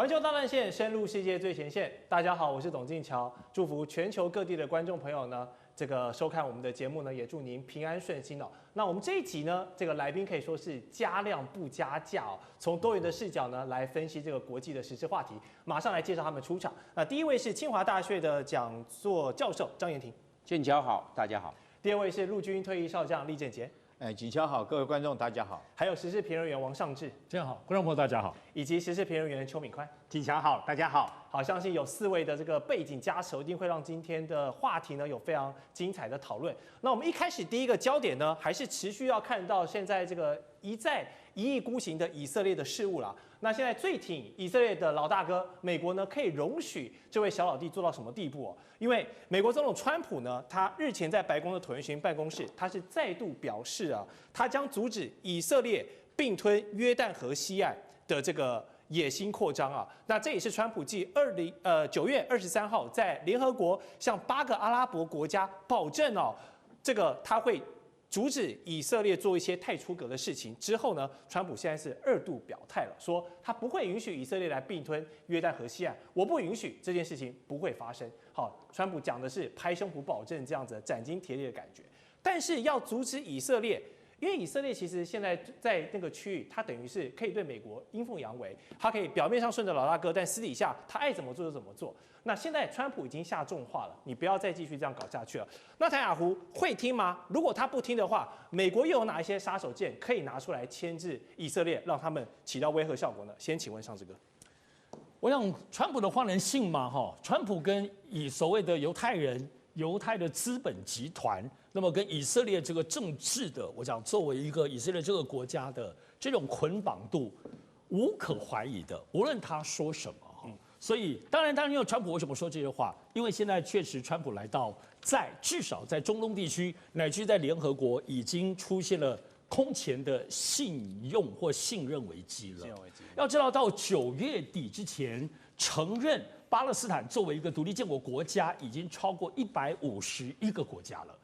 环球大乱线，深入世界最前线。大家好，我是董进桥，祝福全球各地的观众朋友呢，收看我们的节目呢，也祝您平安顺心哦。那我们这一集呢，来宾可以说是加量不加价哦，从多元的视角呢来分析这个国际的时事话题。马上来介绍他们出场。那第一位是清华大学的讲座教授张延廷，建桥好，大家好。第二位是陆军退役少将厉正杰。锦桥好，各位观众大家好，还有时事评论员王尚志，这样好，观众朋友大家好，以及时事评论员邱敏宽，锦桥好，大家好。好，相信有4位的这个背景加持，一定会让今天的话题呢有非常精彩的讨论。那我们一开始第一个焦点呢，还是持续要看到现在这个一意孤行的以色列的事务啦。那现在最挺以色列的老大哥美国呢，可以容许这位小老弟做到什么地步哦？因为美国总统川普呢，他日前在白宫的椭圆形办公室，他是再度表示啊，他将阻止以色列并吞约旦河西岸的这个野心扩张啊。那这也是川普继9月23号在联合国向8个阿拉伯国家保证哦，他会阻止以色列做一些太出格的事情之后呢，川普现在是2度表态了，说他不会允许以色列来并吞约旦河西岸，我不允许这件事情不会发生。好，川普讲的是拍胸脯保证这样子斩钉截铁的感觉，但是要阻止以色列。因为以色列其实现在在那个区域，它等于是可以对美国阴奉阳违，它可以表面上顺着老大哥，但私底下他爱怎么做就怎么做。那现在川普已经下重话了，你不要再继续这样搞下去了。那塔雅胡会听吗？如果他不听的话，美国又有哪一些杀手锏可以拿出来牵制以色列，让他们起到威吓效果呢？先请问尚志哥。我想川普的话能信吗？川普跟所谓的犹太的资本集团，那么跟以色列这个政治的，我讲作为一个以色列这个国家的这种捆绑度，无可怀疑的，无论他说什么。所以当然，因为川普为什么说这些话？因为现在确实川普来到至少在中东地区，乃至在联合国已经出现了空前的信用或信任危机了。要知道，到9月底之前，承认巴勒斯坦作为一个独立建国国家，已经超过151个国家了。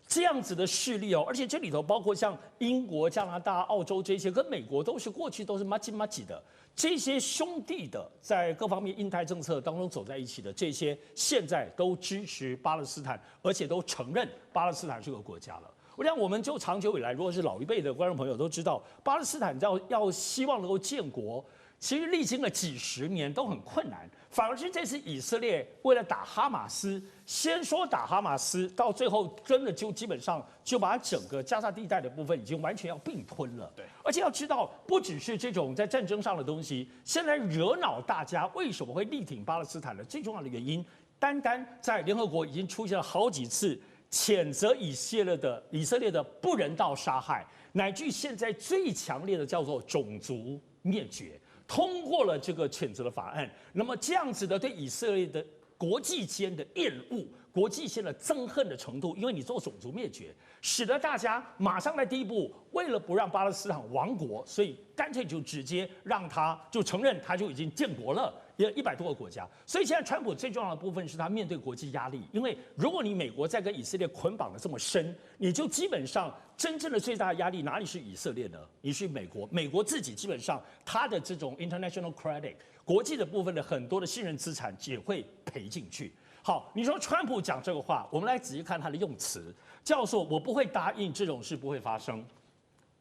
这样子的势力哦，而且这里头包括像英国、加拿大、澳洲这些，跟美国过去都是麻吉的这些兄弟的，在各方面印太政策当中走在一起的这些，现在都支持巴勒斯坦，而且都承认巴勒斯坦是个国家了。我想，我们就长久以来，如果是老一辈的观众朋友都知道，巴勒斯坦要希望能够建国，其实历经了几十年都很困难，反而是这次以色列为了打哈马斯，先说打哈马斯，到最后真的就基本上就把整个加沙地带的部分已经完全要并吞了。对，而且要知道，不只是这种在战争上的东西，现在惹恼大家为什么会力挺巴勒斯坦的最重要的原因，单在联合国已经出现了好几次谴责以色列的不人道杀害，乃至现在最强烈的叫做种族灭绝。通过了这个谴责的法案，那么这样子的对以色列的国际间的厌恶、国际间的憎恨的程度，因为你做种族灭绝，使得大家马上在第一步，为了不让巴勒斯坦亡国，所以干脆就直接让他就承认他就已经建国了。也100多个国家，所以现在川普最重要的部分是他面对国际压力，因为如果你美国在跟以色列捆绑的这么深，你就基本上真正的最大的压力哪里是以色列呢？你是美国，美国自己基本上他的这种 international credit 国际的部分的很多的信任资产也会赔进去。好，你说川普讲这个话，我们来仔细看他的用词，叫做我不会答应这种事不会发生。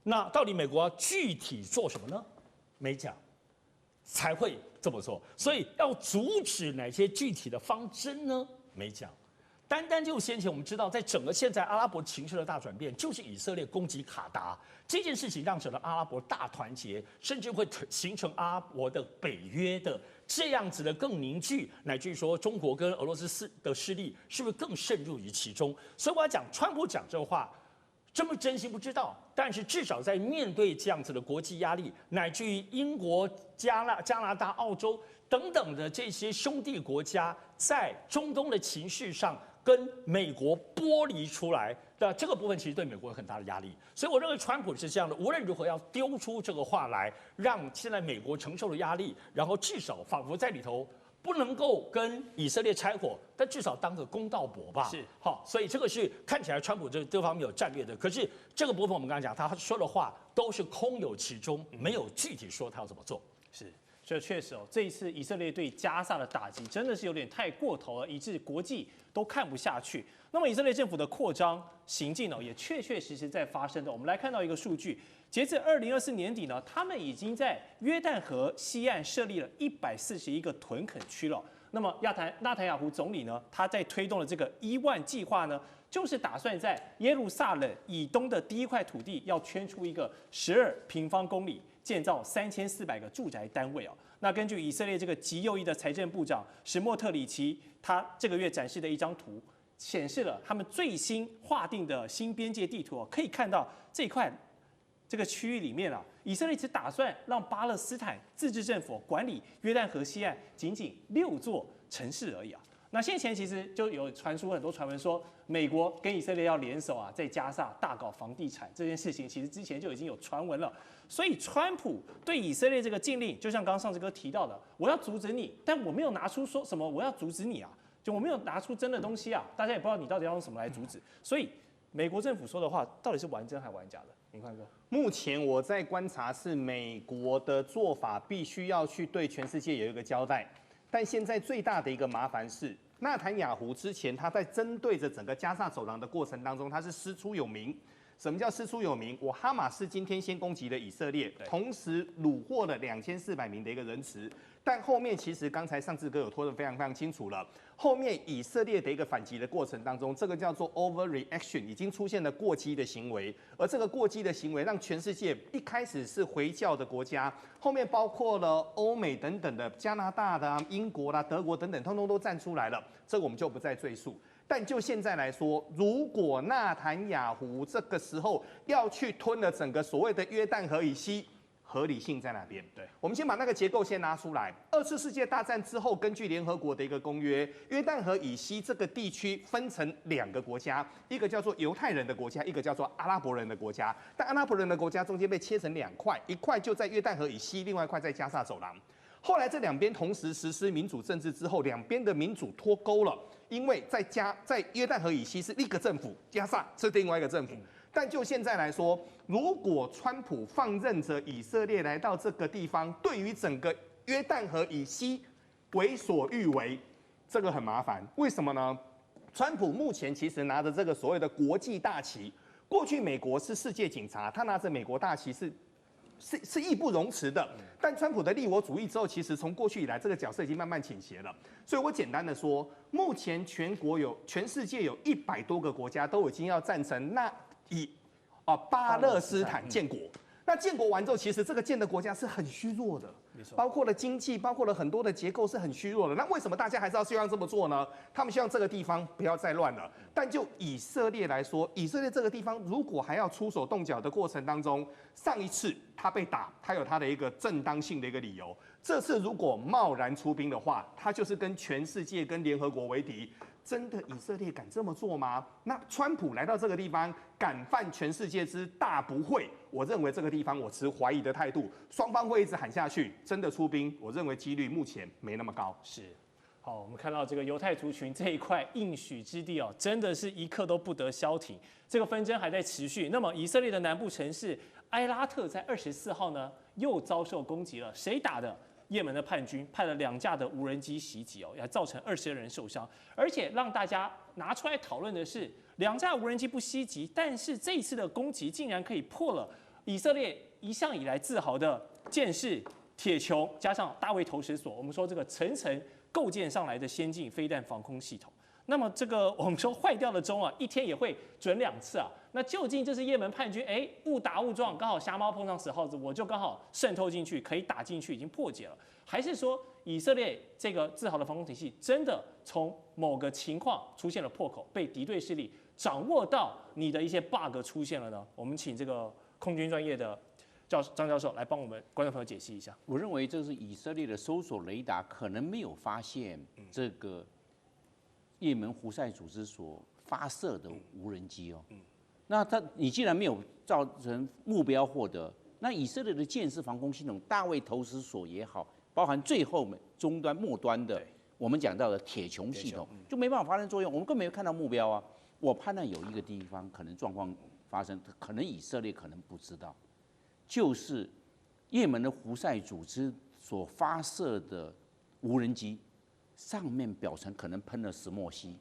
那到底美国要具体做什么呢？没讲。才会这么做，所以要阻止哪些具体的方针呢？没讲。单就先前我们知道，在整个现在阿拉伯情势的大转变，就是以色列攻击卡达这件事情，让整个阿拉伯大团结，甚至会形成阿拉伯的北约的这样子的更凝聚，乃至于说中国跟俄罗斯的势力是不是更渗入于其中？所以我要讲，川普讲这话。真不真心不知道，但是至少在面对这样子的国际压力，乃至于英国、加拿大、澳洲等等的这些兄弟国家，在中东的情势上跟美国剥离出来的这个部分，其实对美国有很大的压力。所以我认为川普是这样的，无论如何要丢出这个话来，让现在美国承受的压力，然后至少仿佛在里头。不能够跟以色列拆伙，但至少当个公道伯吧。是好，所以这个是看起来川普这方面有战略的。可是这个部分我们刚才讲，他说的话都是空有其中，没有具体说他要怎么做。是。这确实哦，这一次以色列对加萨的打击真的是有点太过头了，以致国际都看不下去。那么以色列政府的扩张行径呢，也确确实实在发生的。我们来看到一个数据，截至2024年底呢，他们已经在约旦河西岸设立了141个屯垦区了。那么纳坦雅胡总理呢，他在推动的这个1万计划呢，就是打算在耶路撒冷以东的第一块土地要圈出一个12平方公里，建造3400个住宅单位哦。那根据以色列这个极右翼的财政部长史莫特里奇，他这个月展示的一张图，显示了他们最新划定的新边界地图哦，可以看到这块这个区域里面啊，以色列只打算让巴勒斯坦自治政府管理约旦河西岸仅仅6座城市而已啊。那先前其实就有传出很多传闻说，美国跟以色列要联手啊，在加萨大搞房地产这件事情，其实之前就已经有传闻了。所以川普对以色列这个禁令，就像刚刚上次哥提到的，我要阻止你，但我没有拿出说什么我要阻止你啊，就我没有拿出真的东西啊，大家也不知道你到底要用什么来阻止。所以美国政府说的话到底是玩真还玩假的？林宽哥，目前我在观察是美国的做法必须要去对全世界有一个交代，但现在最大的一个麻烦是，纳坦雅胡之前他在针对着整个加萨走廊的过程当中，他是师出有名。什么叫师出有名？我哈马斯今天先攻击了以色列，同时虏获了2400名的一个人质，但后面其实刚才上次哥有拖得非常非常清楚了。后面以色列的一个反击的过程当中，这个叫做 overreaction， 已经出现了过激的行为，而这个过激的行为让全世界一开始是回教的国家，后面包括了欧美等等的加拿大的、英国啦、德国等等，通通都站出来了，这个我们就不再赘述。但就现在来说，如果纳坦雅胡这个时候要去吞了整个所谓的约旦河以西，合理性在哪边？对，我们先把那个结构先拿出来。2次世界大战之后，根据联合国的一个公约，约旦河以西这个地区分成2个国家，一个叫做犹太人的国家，一个叫做阿拉伯人的国家。但阿拉伯人的国家中间被切成2块，一块就在约旦河以西，另外一块在加萨走廊。后来这2边同时实施民主政治之后，2边的民主脱钩了，因为在约旦河以西是一个政府，加萨是另外一个政府。但就现在来说，如果川普放任着以色列来到这个地方，对于整个约旦河以西为所欲为，这个很麻烦。为什么呢？川普目前其实拿着这个所谓的国际大旗，过去美国是世界警察，他拿着美国大旗是义不容辞的，但川普的利我主义之后，其实从过去以来这个角色已经慢慢倾斜了。所以我简单的说，目前全世界有100多个国家都已经要赞成巴勒斯坦建国。那建国完之后，其实这个建的国家是很虚弱的，包括了经济，包括了很多的结构是很虚弱的。那为什么大家还是要希望这么做呢？他们希望这个地方不要再乱了。但就以色列来说，以色列这个地方如果还要出手动脚的过程当中，上一次他被打，他有他的一个正当性的一个理由。这次如果贸然出兵的话，他就是跟全世界、跟联合国为敌。真的以色列敢这么做吗？那川普来到这个地方，敢犯全世界之大不讳？我认为这个地方我持怀疑的态度，双方会一直喊下去，真的出兵，我认为几率目前没那么高。是，好，我们看到这个犹太族群这一块应许之地哦，真的是一刻都不得消停，这个纷争还在持续。那么以色列的南部城市埃拉特在24号呢，又遭受攻击了，谁打的？也门的叛军派了2架的无人机袭击哦，也造成20人受伤。而且让大家拿出来讨论的是，2架无人机不袭击，但是这一次的攻击竟然可以破了以色列一向以来自豪的箭式铁穹，加上大卫投石索，我们说这个层层构建上来的先进飞弹防空系统。那么这个我们说坏掉的钟啊，一天也会准2次啊。那究竟这是也门叛军误打误撞，刚好瞎猫碰上死耗子，我就刚好渗透进去，可以打进去，已经破解了？还是说以色列这个自豪的防空体系真的从某个情况出现了破口，被敌对势力掌握到你的一些 bug 出现了呢？我们请这个空军专业的张教授来帮我们观众朋友解析一下。我认为这是以色列的搜索雷达可能没有发现这个也门胡塞组织所发射的无人机哦。那你既然没有造成目标获得，那以色列的箭式防空系统大卫投石索也好，包含最后终端末端的我们讲到的铁穹系统，就没办法发生作用，我们更没有看到目标啊。我判断有一个地方可能状况发生，可能以色列可能不知道，就是也门的胡塞组织所发射的无人机上面表层可能喷了石墨烯，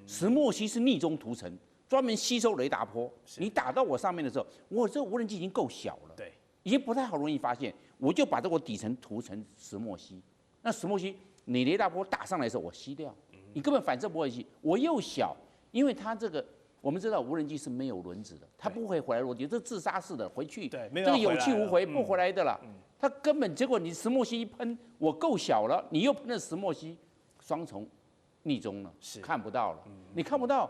石墨烯是逆中涂层，专门吸收雷达波。你打到我上面的时候，我这无人机已经够小了，对，已经不太好容易发现，我就把这个底层涂成石墨烯。那石墨烯你雷达波打上来的时候，我吸掉，你根本反射不会吸。我又小，因为它这个。我们知道无人机是没有轮子的，它不会回来落地，这自杀式的回去，对，这个有去无回，不回来的啦。它根本结果你石墨烯一喷，我够小了，你又喷了石墨烯，双重逆中了，看不到了，你看不到。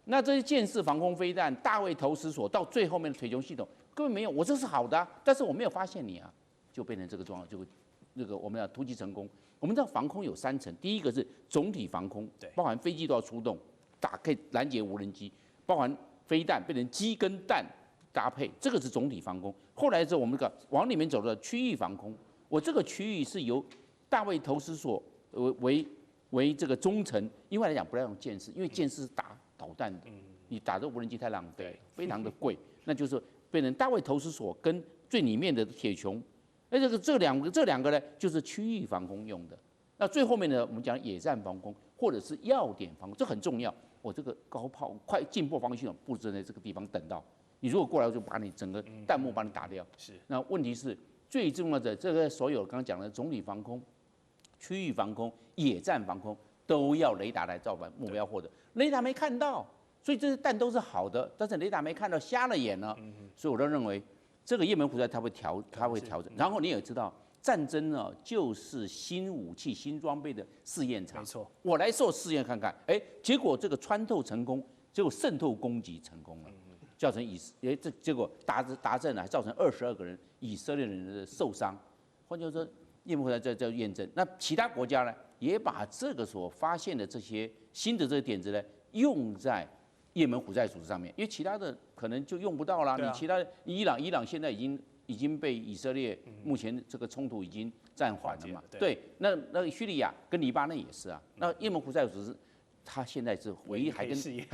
那这些箭式防空飞弹、大卫投石所到最后面的水球系统根本没有，我这是好的、但是我没有发现你啊，就变成这个状况，就那个我们要突击成功。我们知道防空有3层，第一个是总体防空，包含飞机都要出动，可以拦截无人机。包含飞弹变成机跟弹搭配，这个是总体防空。后来之后，我们往里面走的区域防空，我这个区域是由大卫投石所为这个中层。另外来讲，不要用箭式，因为箭式是打导弹的，你打这无人机太浪费，非常的贵。那就是变成大卫投石所跟最里面的铁穹，那这两个呢，就是区域防空用的。那最后面呢，我们讲野战防空或者是要点防空，这很重要。我这个高炮快进迫防空系统布置在这个地方等到你，如果过来我就把你整个弹幕把你打掉。是。那问题是最重要的，这个所有刚刚讲的总体防空、区域防空、野战防空都要雷达来照反目标获得，雷达没看到，所以这些弹都是好的，但是雷达没看到，瞎了眼了。所以我都认为这个也门胡塞它会调整。然后你也知道。战争呢，就是新武器、新装备的试验场。没错，我来做试验看看，结果这个穿透成功，结果渗透攻击成功了，造成这结果达阵还造成22个人以色列人的受伤。换句话说，也门胡塞在验证。那其他国家呢，也把这个所发现的这些新的这个点子呢，用在也门胡塞组织上面，因为其他的可能就用不到啦。你其他伊朗现在已经被以色列目前这个冲突已经暂缓了嘛？对，那叙利亚跟黎巴嫩也是啊。那也门胡塞组织，他现在是唯一还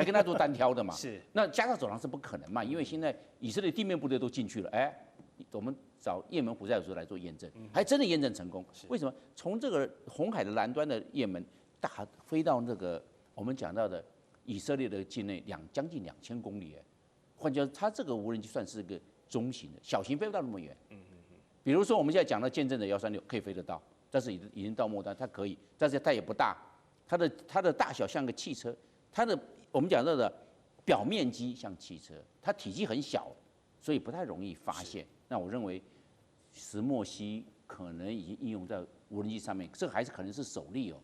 跟他做单挑的嘛？是。那加沙走廊是不可能嘛？因为现在以色列地面部队都进去了，我们找也门胡塞组织来做验证，还真的验证成功。为什么？从这个红海的南端的也门飞到那个我们讲到的以色列的境内将近2000公里，换句话说，它这个无人机算是个。中型的，小型飞不到那么远。比如说我们现在讲的见证者136可以飞得到，但是已经到末端，它可以，但是它也不大，它的大小像个汽车，我们讲到的表面积像汽车，它体积很小，所以不太容易发现。那我认为石墨烯可能已经应用在无人机上面，这个还是可能是首例哦。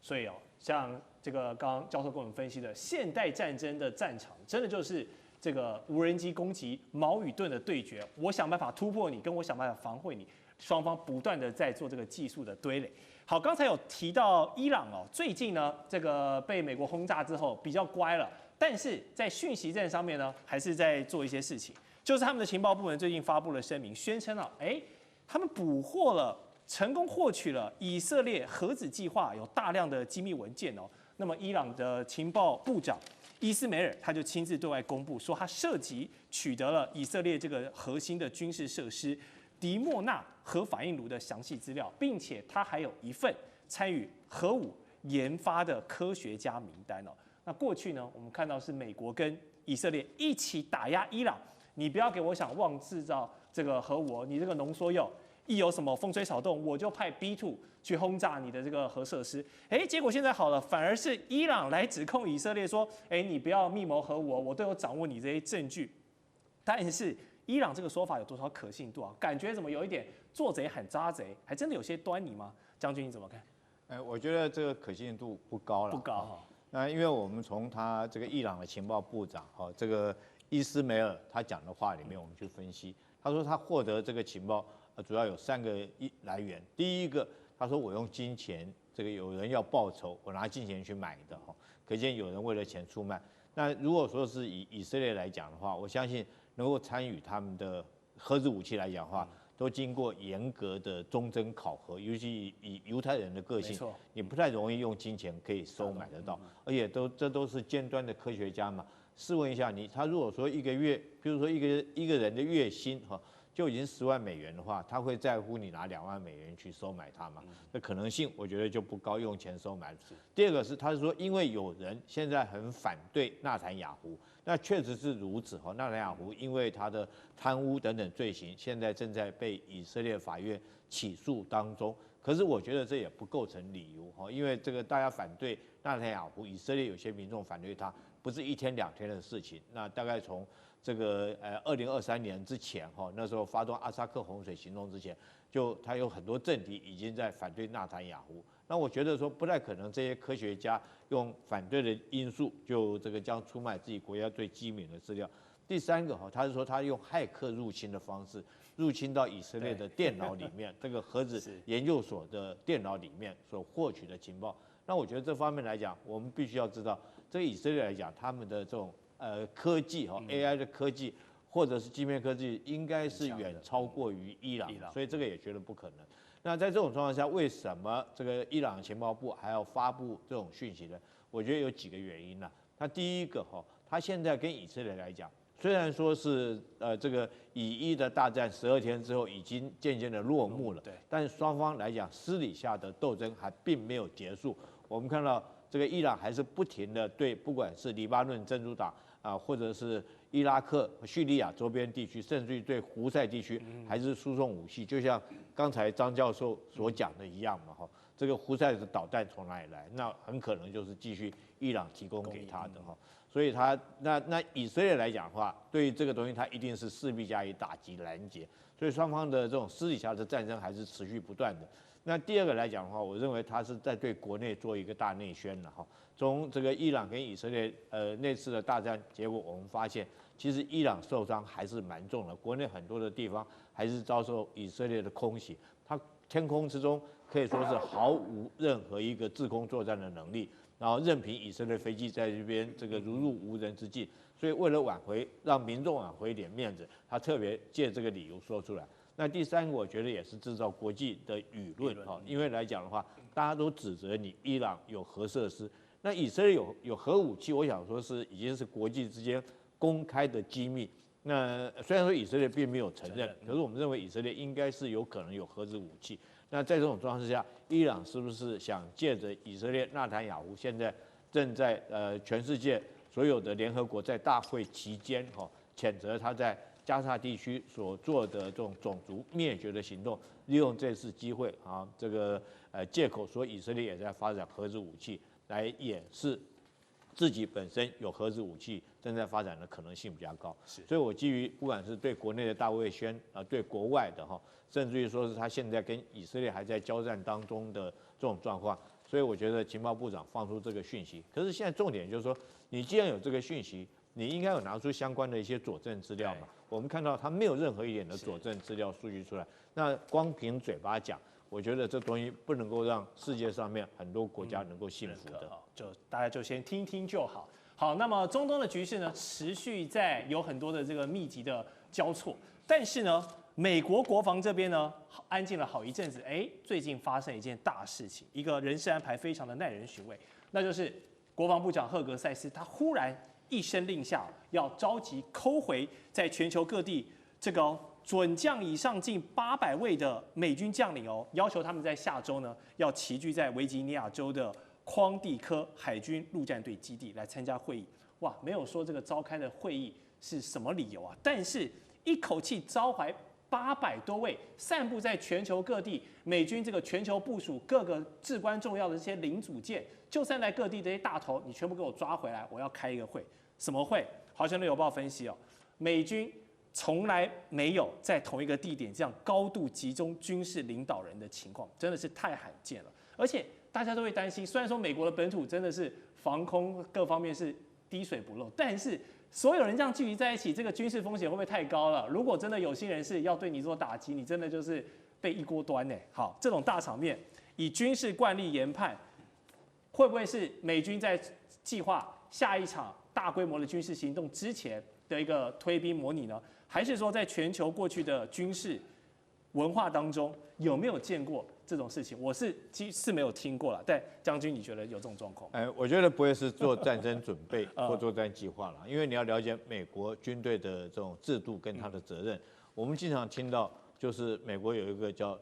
所以像这个刚刚教授跟我们分析的，现代战争的战场真的就是这个无人机攻击矛与盾的对决，我想办法突破你，跟我想办法防卫你，双方不断的在做这个技术的堆垒。好，刚才有提到伊朗最近呢这个被美国轰炸之后比较乖了，但是在讯息战上面呢还是在做一些事情，就是他们的情报部门最近发布了声明，宣称他们捕获了，成功获取了以色列核子计划有大量的机密文件那么伊朗的情报部长伊斯梅尔他就亲自对外公布说，他涉及取得了以色列这个核心的军事设施迪莫纳核反应炉的详细资料，并且他还有一份参与核武研发的科学家名单那过去呢，我们看到是美国跟以色列一起打压伊朗，你不要给我想妄制造这个核武你这个浓缩铀，一有什么风吹草动，我就派 B2去轰炸你的这个核设施。结果现在好了，反而是伊朗来指控以色列说，你不要密谋核武，我都有掌握你这些证据。但是伊朗这个说法有多少可信度啊？感觉怎么有一点做贼喊抓贼，还真的有些端倪吗？将军你怎么看？我觉得这个可信度不高了。不高那因为我们从他这个伊朗的情报部长这个伊斯梅尔他讲的话里面，我们去分析，他说他获得这个情报主要有3个来源。第一个，他说我用金钱，这个有人要报仇，我拿金钱去买的可见有人为了钱出卖。那如果说是以色列来讲的话，我相信能够参与他们的核子武器来讲的话，都经过严格的忠贞考核，尤其以犹太人的个性，你不太容易用金钱可以收买得到，而且这都是尖端的科学家嘛。试问一下他如果说一个月，比如说一个人的月薪就已经10万美元的话，他会在乎你拿2万美元去收买它吗？那可能性我觉得就不高，用钱收买。第二个是，他是说因为有人现在很反对纳坦雅胡，那确实是如此哈。纳坦雅胡因为他的贪污等等罪行，现在正在被以色列法院起诉当中。可是我觉得这也不构成理由哈，因为这个大家反对纳坦雅胡，以色列有些民众反对他，不是1天2天的事情。那大概从这个2023年之前哈，那时候发动阿萨克洪水行动之前，就他有很多政敌已经在反对纳坦雅胡。那我觉得说不太可能这些科学家用反对的因素就这个将出卖自己国家最机敏的资料。第三个哈，他是说他用骇客入侵的方式入侵到以色列的电脑里面，这个核子研究所的电脑里面所获取的情报。那我觉得这方面来讲，我们必须要知道，这个以色列来讲，他们的这种科技哈 AI 的科技或者是晶片科技，应该是远超过于伊朗，所以这个也觉得不可能。那在这种状况下，为什么这个伊朗情报部还要发布这种讯息呢？我觉得有几个原因呢。那第一个哈，他现在跟以色列来讲，虽然说是这个以伊的大战12天之后已经渐渐的落幕了，对，但双方来讲私底下的斗争还并没有结束。我们看到这个伊朗还是不停的对不管是黎巴嫩真主党啊，或者是伊拉克、叙利亚周边地区，甚至于对胡塞地区，还是输送武器，就像刚才张教授所讲的一样嘛，哈，这个胡塞的导弹从哪里来？那很可能就是继续伊朗提供给他的哈。所以他那以色列来讲的话，对于这个东西，他一定是势必加以打击拦截。所以双方的这种私底下的战争还是持续不断的。那第二个来讲的话，我认为他是在对国内做一个大内宣了哈。从这个伊朗跟以色列那次的大战结果，我们发现其实伊朗受伤还是蛮重的，国内很多的地方还是遭受以色列的空袭，它天空之中可以说是毫无任何一个制空作战的能力。然后任凭以色列飞机在这边这个如入无人之境，所以为了挽回，让民众挽回一点面子，他特别借这个理由说出来。那第三个，我觉得也是制造国际的舆论哈，因为来讲的话，大家都指责你伊朗有核设施，那以色列有核武器，我想说是已经是国际之间公开的机密。那虽然说以色列并没有承认，可是我们认为以色列应该是有可能有核子武器。那在这种状况之下，伊朗是不是想借着以色列纳坦雅胡现在正在全世界所有的联合国在大会期间哈，谴责他在加沙地区所做的这种种族灭绝的行动，利用这次机会啊，这个借口说以色列也在发展核子武器，来掩饰自己本身有核子武器正在发展的可能性比较高。所以我基于不管是对国内的大卫宣啊，对国外的哈。甚至于说是他现在跟以色列还在交战当中的这种状况，所以我觉得情报部长放出这个讯息。可是现在重点就是说，你既然有这个讯息，你应该有拿出相关的一些佐证资料嘛。我们看到他没有任何一点的佐证资料数据出来，那光凭嘴巴讲，我觉得这东西不能够让世界上面很多国家能够信服的。就大家就先听听就好。好，那么中东的局势呢，持续在有很多的这个密集的交错，但是呢。美国国防这边呢，安静了好一阵子。最近发生一件大事情，一个人事安排非常的耐人寻味，那就是国防部长赫格塞斯，他忽然一声令下，要召集扣回在全球各地这个准将以上近800位的美军将领哦，要求他们在下周呢要齐聚在维吉尼亚州的匡蒂科海军陆战队基地来参加会议。哇，没有说这个召开的会议是什么理由啊，但是一口气召回800多位散布在全球各地，美军这个全球部署各个至关重要的这些零组件，就散在各地这些大头，你全部给我抓回来，我要开一个会。什么会？华盛顿邮报分析哦，美军从来没有在同一个地点这样高度集中军事领导人的情况，真的是太罕见了。而且大家都会担心，虽然说美国的本土真的是防空各方面是滴水不漏，但是所有人这样聚集在一起，这个军事风险会不会太高了？如果真的有心人士要对你做打击，你真的就是被一锅端呢。好，这种大场面，以军事惯例研判，会不会是美军在计划下一场大规模的军事行动之前的一个推兵模拟呢？还是说在全球过去的军事文化当中有没有见过这种事情？我是没有听过了，但将军你觉得有这种状况？我觉得不会是做战争准备或作战计划了，因为你要了解美国军队的这种制度跟他的责任。我们经常听到，就是美国有一个叫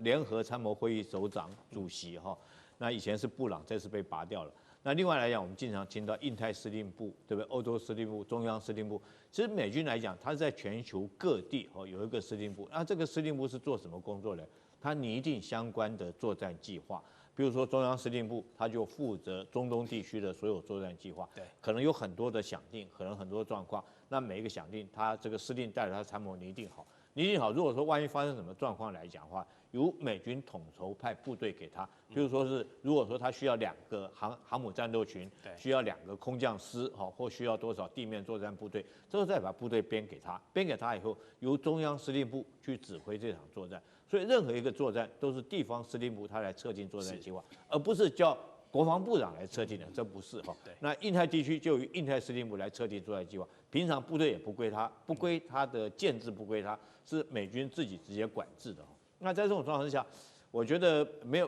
联合参谋会议首长主席哈，那以前是布朗，这次被拔掉了。那另外来讲，我们经常听到印太司令部，对不对？欧洲司令部、中央司令部，其实美军来讲，它是在全球各地有一个司令部。那这个司令部是做什么工作的？它拟定相关的作战计划。比如说中央司令部，它就负责中东地区的所有作战计划。对，可能有很多的想定，可能很多状况。那每一个想定，它这个司令带着他参谋拟定好。拟定好，如果说万一发生什么状况来讲的话，由美军统筹派部队给他，比如说是如果说他需要2个航母战斗群，需要2个空降师，或需要多少地面作战部队，这时候再把部队编给他，编给他以后，由中央司令部去指挥这场作战。所以任何一个作战都是地方司令部他来测定作战计划，而不是叫国防部长来测定的，这不是哈。那印太地区就由印太司令部来测定作战计划，平常部队也不归他，不归他的建制，不归他，是美军自己直接管制的。那在这种状况之下，我觉得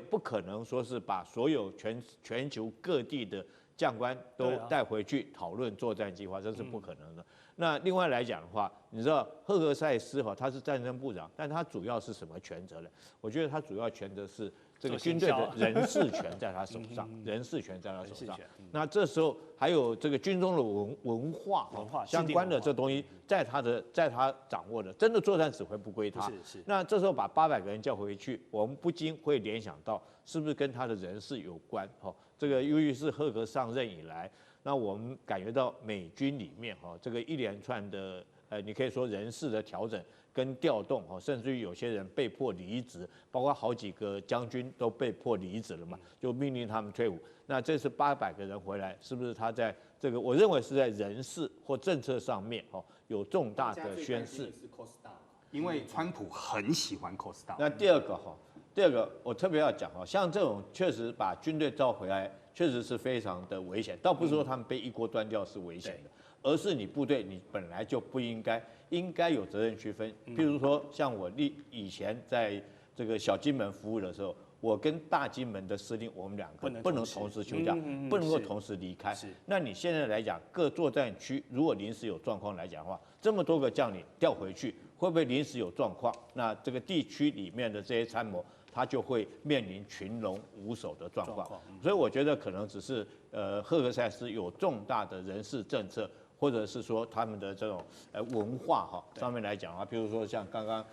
不可能说是把所有全球各地的将官都带回去讨论作战计划，这是不可能的。那另外来讲的话，你知道赫格塞斯他是战争部长，但他主要是什么权责呢？我觉得他主要权责是这个军队的人事权在他手上，人事权在他手上。那这时候还有这个军中的文化相关的这东西，在他掌握的，真的作战指挥不归他。那这时候把800个人叫回去，我们不禁会联想到，是不是跟他的人事有关？这个由于是赫格上任以来，那我们感觉到美军里面这个一连串的你可以说人事的调整跟调动甚至于有些人被迫离职，包括好几个将军都被迫离职了嘛，就命令他们退伍。那这次800个人回来，是不是他在这个我认为是在人事或政策上面有重大的宣示？因为川普很喜欢 Costa。那第二个我特别要讲像这种确实把军队召回来，确实是非常的危险。倒不是说他们被一锅端掉是危险的，而是你部队你本来就不应该有责任区分。譬如说，像我以前在这个小金门服务的时候，我跟大金门的司令，我们2个不能同时休假，不能够同时离开。那你现在来讲，各作战区如果临时有状况来讲的话，这么多个将领调回去，会不会临时有状况？那这个地区里面的这些参谋，他就会面临群龙无首的状况。所以我觉得可能只是赫格塞斯有重大的人事政策，或者是说他们的这种文化上面来讲的话，比如说像刚刚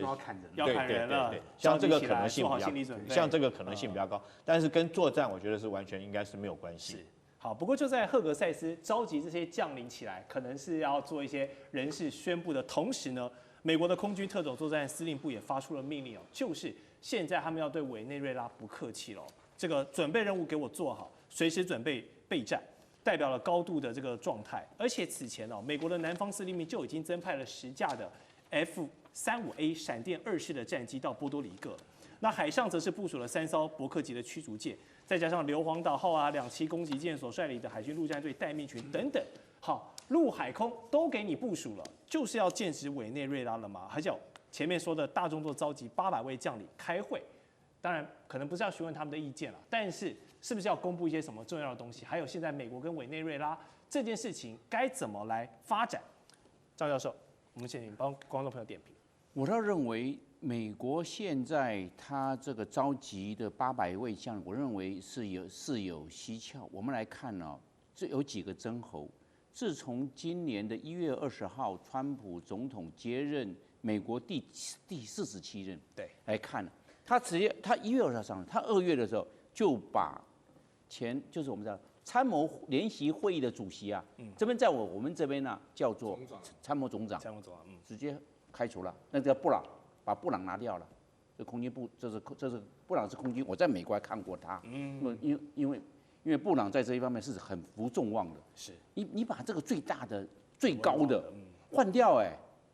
要砍人，要砍人了，像这个可能性比较，像这个可能性比较高，但是跟作战我觉得是完全应该是没有关系。好，不过就在赫格塞斯召集这些将领起来，可能是要做一些人事宣布的同时呢，美国的空军特种作战司令部也发出了命令就是现在他们要对委内瑞拉不客气了，这个准备任务给我做好，随时准备备战，代表了高度的这个状态。而且此前美国的南方司令部就已经增派了10架的 F-35A 闪电2式的战机到波多黎各了。那海上则是部署了3艘伯克级的驱逐舰，再加上硫磺岛号2栖攻击舰所率领的海军陆战队待命群等等。好，陆海空都给你部署了，就是要剑指委内瑞拉了嘛？而且前面说的大动作召集800位将领开会，当然可能不是要询问他们的意见了，但是是不是要公布一些什么重要的东西？还有现在美国跟委内瑞拉这件事情该怎么来发展？赵教授，我们请帮观众朋友点评。我倒认为美国现在他这个召集的800位将领，我认为是有蹊跷。我们来看这有几个征候。自从今年的1月20号，川普总统接任美国第47任，来看，他1月20号上任，他2月的时候就把就是我们的参谋联席会议的主席这边在我们这边叫做参谋总长，直接开除了，那叫布朗，把布朗拿掉了。这空军部，这是布朗是空军，我在美国还看过他，因为布朗在这一方面是很服众望的。是，你把这个最大的、最高的换掉，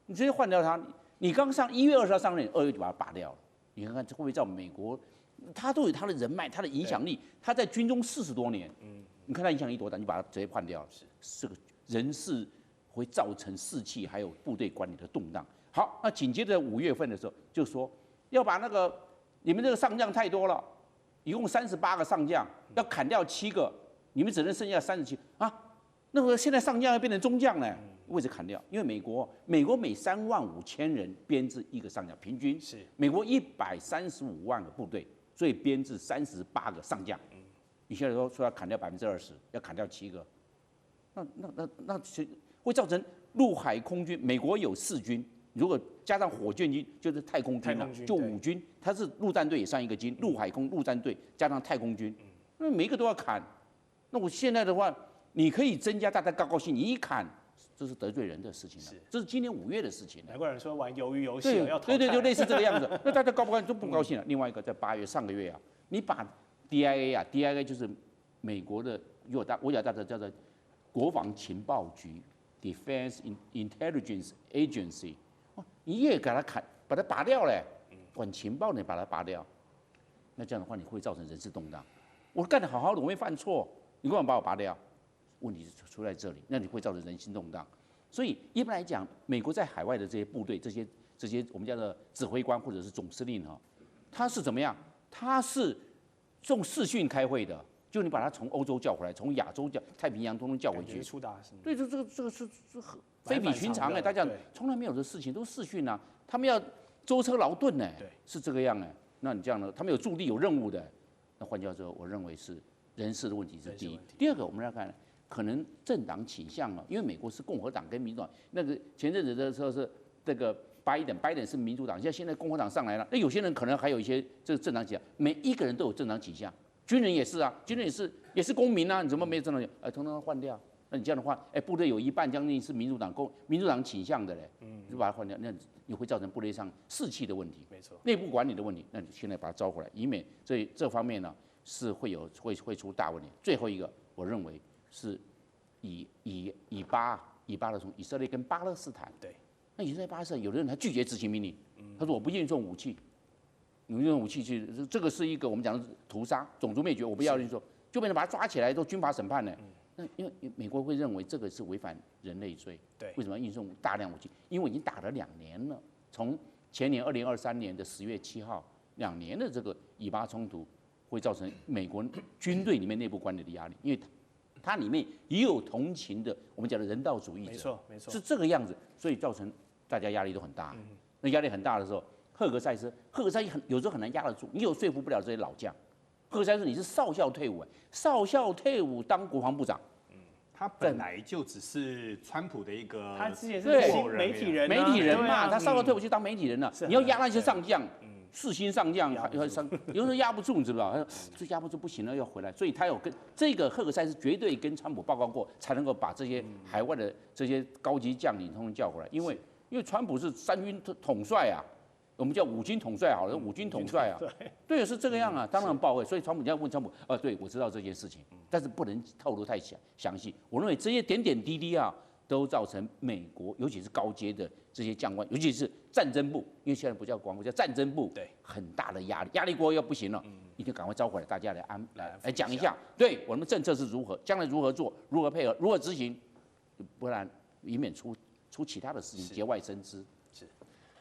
你直接换掉他。你刚1月20号上任，2月就把他拔掉了。你看看这会不会在美国，他都有他的人脉、他的影响力，他在军中40多年，你看他影响力多大，你把他直接换掉了，这个人事会造成士气还有部队管理的动荡。好，那紧接着5月份的时候，就说要把你们这个上将太多了。一共38个上将，要砍掉7个，你们只能剩下37啊！那个现在上将要变成中将了，位置砍掉，因为美国每35000人编制一个上将，平均是美国135万个部队，所以编制38个上将。你现在说要砍掉20%，要砍掉7个，那会造成陆海空军，美国有4军，如果加上火箭军就是太空军了，就5军，它是陆战队也上一个军，陆海空陆战队加上太空军，那每一个都要砍。那我现在的话，你可以增加，大家高兴，你一砍，这是得罪人的事情了，这是今年5月的事情了。难怪人说玩鱿鱼游戏要淘汰。对，就类似这个样子。那大家高不高兴？都不高兴了。另外一个在8月上个月啊，你把 DIA 就是美国的我讲大家叫做国防情报局 （Defense Intelligence Agency）， 你也给它把它拔掉了，管情报你把它拔掉，那这样的话你会造成人事动荡。我干得好好的，我没犯错，你干嘛把我拔掉？问题是出在这里，那你会造成人心动荡。所以一般来讲，美国在海外的这些部队，这些我们叫做指挥官或者是总司令哈，他是怎么样？他是用视讯开会的，就你把他从欧洲叫回来，从亚洲太平洋通叫回去。出大事。对，这个是非比寻常哎，大家从来没有的事情，都视讯啊。他们要舟车劳顿呢，是这个样哎。那你这样呢？他们有驻地有任务的。那换句话说，我认为是人事的问题是第一。第二个，我们来看，可能政党倾向啊，因为美国是共和党跟民主党，那个前阵子的时候是这个拜登是民主党，现在共和党上来了，那有些人可能还有一些这个政党倾向，每一个人都有政党倾向，军人也是啊，军人也是公民啊，你怎么没有政党倾向？统统换掉。那你这样的话，部队有一半将近是民主党倾向的嘞，就把它换掉，那你会造成部队上士气的问题，没错，内部管理的问题。那你现在把它招回来，以免这方面呢是会出大问题。最后一个，我认为是以巴的从以色列跟巴勒斯坦，对，那以色列巴勒斯坦有的人他拒绝执行命令，他说我不运送武器，你运送武器去，这个是一个我们讲的屠杀、种族灭绝，我不要运送，就变成把他抓起来做军法审判呢。那因为美国会认为这个是违反人类罪，对，为什么要运送大量武器？因为已经打了2年了，从前年2023年的10月7号，2年的这个以巴冲突会造成美国军队里面内部管理的压力，因为它里面也有同情的我们讲的人道主义者，没错，是这个样子，所以造成大家压力都很大。那压力很大的时候，赫格塞斯有时候很难压得住，你有说服不了这些老将。赫格塞斯你是少校退伍，少校退伍当国防部长。他本来就只是川普的一个，他之前是媒体人，媒体人嘛，他少校退伍去当媒体人了。你要压那些上将，4星上将，有时候压不住，你知不知道？就压不住不行了，要回来。所以他有跟这个赫格塞斯绝对跟川普报告过，才能够把这些海外的这些高级将领通通叫回来。因为川普是3军统帅啊。我们叫5军统帅好了，5军统帅啊，对，是这个样啊，当然报备。所以川普你要问川普，对我知道这件事情，但是不能透露太详细。我认为这些点点滴滴啊，都造成美国，尤其是高阶的这些将官，尤其是战争部，因为现在不叫国防部，叫战争部，对，很大的压力，压力过要不行了，一定赶快召回来，大家来讲一下，对我们政策是如何，将来如何做，如何配合，如何执行，不然以免出其他的事情，节外生枝。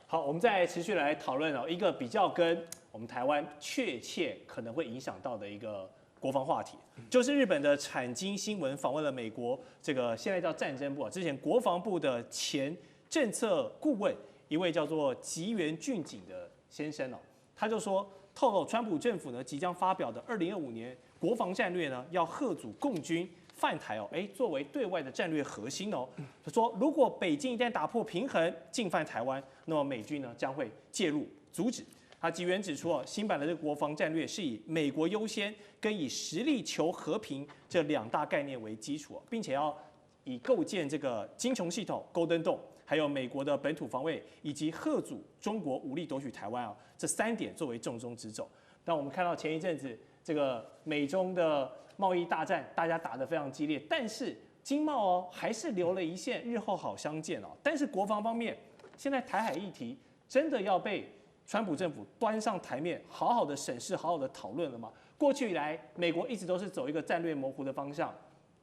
好，我们再持续来讨论一个比较跟我们台湾确切可能会影响到的一个国防话题，就是日本的产经新闻访问了美国这个现在叫战争部之前国防部的前政策顾问一位叫做吉原俊景的先生他就说透露川普政府呢即将发表的2025年国防战略呢要嚇阻共军。犯台作为对外的战略核心他说如果北京一旦打破平衡进犯台湾，那么美军呢将会介入阻止。吉原指出新版的这个国防战略是以美国优先跟以实力求和平这2大概念为基础，并且要以构建这个精穹系统 Golden Dome， 还有美国的本土防卫以及嚇阻中国武力夺取台湾这3点作为重中之重。但我们看到前一阵子这个美中的贸易大战，大家打得非常激烈，但是经贸还是留了一线，日后好相见但是国防方面，现在台海议题真的要被川普政府端上台面，好好的审视，好好的讨论了吗？过去以来，美国一直都是走一个战略模糊的方向，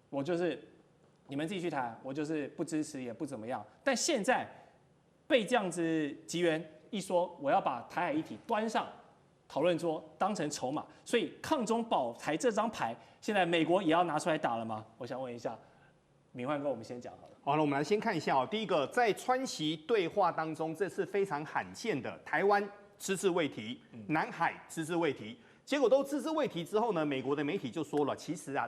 我就是你们自己去谈，我就是不支持也不怎么样。但现在被这样子吉原一说，我要把台海议题端上讨论桌当成筹码，所以抗中保台这张牌，现在美国也要拿出来打了吗？我想问一下，敏焕跟我们先讲好了。好了，我们来先看一下哦。第一个，在川习对话当中，这是非常罕见的，台湾只字未提，南海只字未提。结果都只字未提之后呢，美国的媒体就说了，其实啊，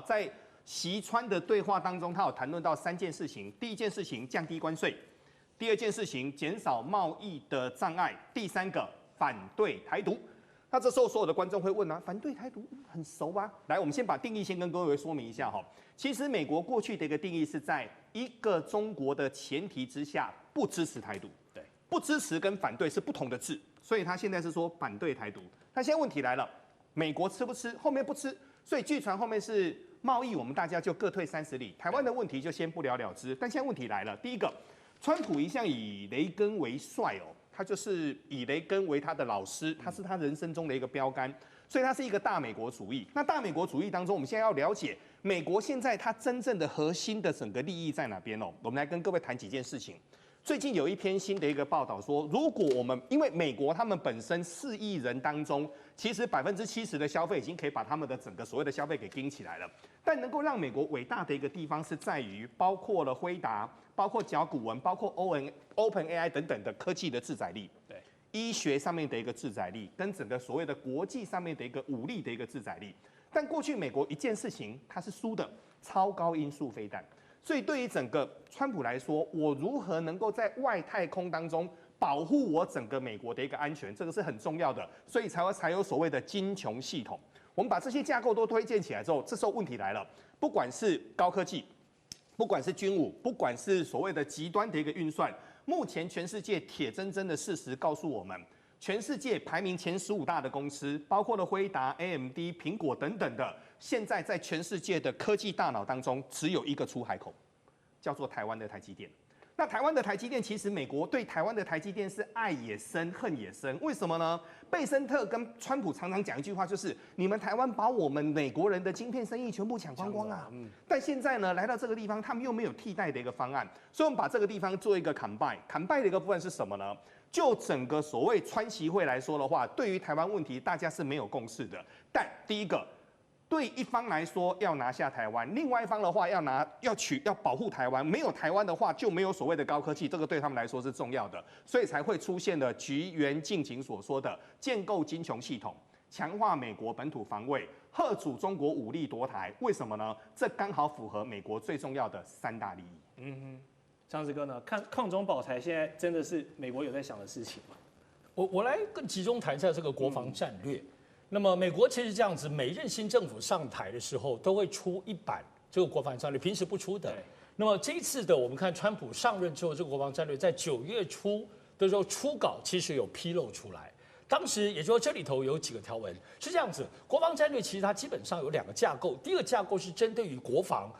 在习川的对话当中，他有谈论到3件事情。第一件事情，降低关税；第二件事情，减少贸易的障碍；第3个，反对台独。那这时候所有的观众会问啊，反对台独很熟啊？来，我们先把定义先跟各位说明一下哈。其实美国过去的一个定义是在一个中国的前提之下，不支持台独。对，不支持跟反对是不同的字，所以他现在是说反对台独。那现在问题来了，美国吃不吃？后面不吃，所以据传后面是贸易，我们大家就各退30里。台湾的问题就先不了了之。但现在问题来了，第一个，川普一向以雷根为帅哦。他就是以雷根为他的老师，他是他人生中的一个标杆，所以他是一个大美国主义。那大美国主义当中，我们现在要了解美国现在它真正的核心的整个利益在哪边哦？我们来跟各位谈几件事情。最近有一篇新的一个报道说，如果我们因为美国他们本身4亿人当中，其实70%的消费已经可以把他们的整个所谓的消费给盯起来了，但能够让美国伟大的一个地方是在于，包括了辉达。包括甲骨文，包括 OpenAI 等等的科技的制载力，对，医学上面的一个制载力，跟整个所谓的国际上面的一个武力的一个制载力。但过去美国一件事情它是输的，超高音速飞弹。所以对于整个川普来说，我如何能够在外太空当中保护我整个美国的一个安全，这个是很重要的，所以才有所谓的金琼系统。我们把这些架构都推荐起来之后，这时候问题来了，不管是高科技。不管是军武，不管是所谓的极端的一个运算，目前全世界铁铮铮的事实告诉我们，全世界排名前15大的公司，包括了辉达、AMD、苹果等等的，现在在全世界的科技大脑当中，只有一个出海口，叫做台湾的台积电。那台湾的台积电，其实美国对台湾的台积电是爱也深，恨也深。为什么呢？贝森特跟川普常常讲一句话，就是你们台湾把我们美国人的晶片生意全部抢光光啊！但现在呢，来到这个地方，他们又没有替代的一个方案，所以我们把这个地方做一个combine 的一个部分是什么呢？就整个所谓川习会来说的话，对于台湾问题，大家是没有共识的。但第一个。对一方来说要拿下台湾，另外一方的话要保护台湾，没有台湾的话就没有所谓的高科技，这个对他们来说是重要的，所以才会出现了菊原静景所说的建构金琼系统，强化美国本土防卫，嚇阻中国武力夺台。为什么呢？这刚好符合美国最重要的3大利益。张志哥呢？抗中保台现在真的是美国有在想的事情吗？我来更集中谈一下这个国防战略。那么美国其实这样子，每任新政府上台的时候都会出一版这个国防战略，平时不出的。那么这一次的，我们看川普上任之后，这个国防战略在9月初的时候初稿其实有披露出来。当时也就是说这里头有几个条文是这样子，国防战略其实它基本上有2个架构，第一个架构是针对于国防。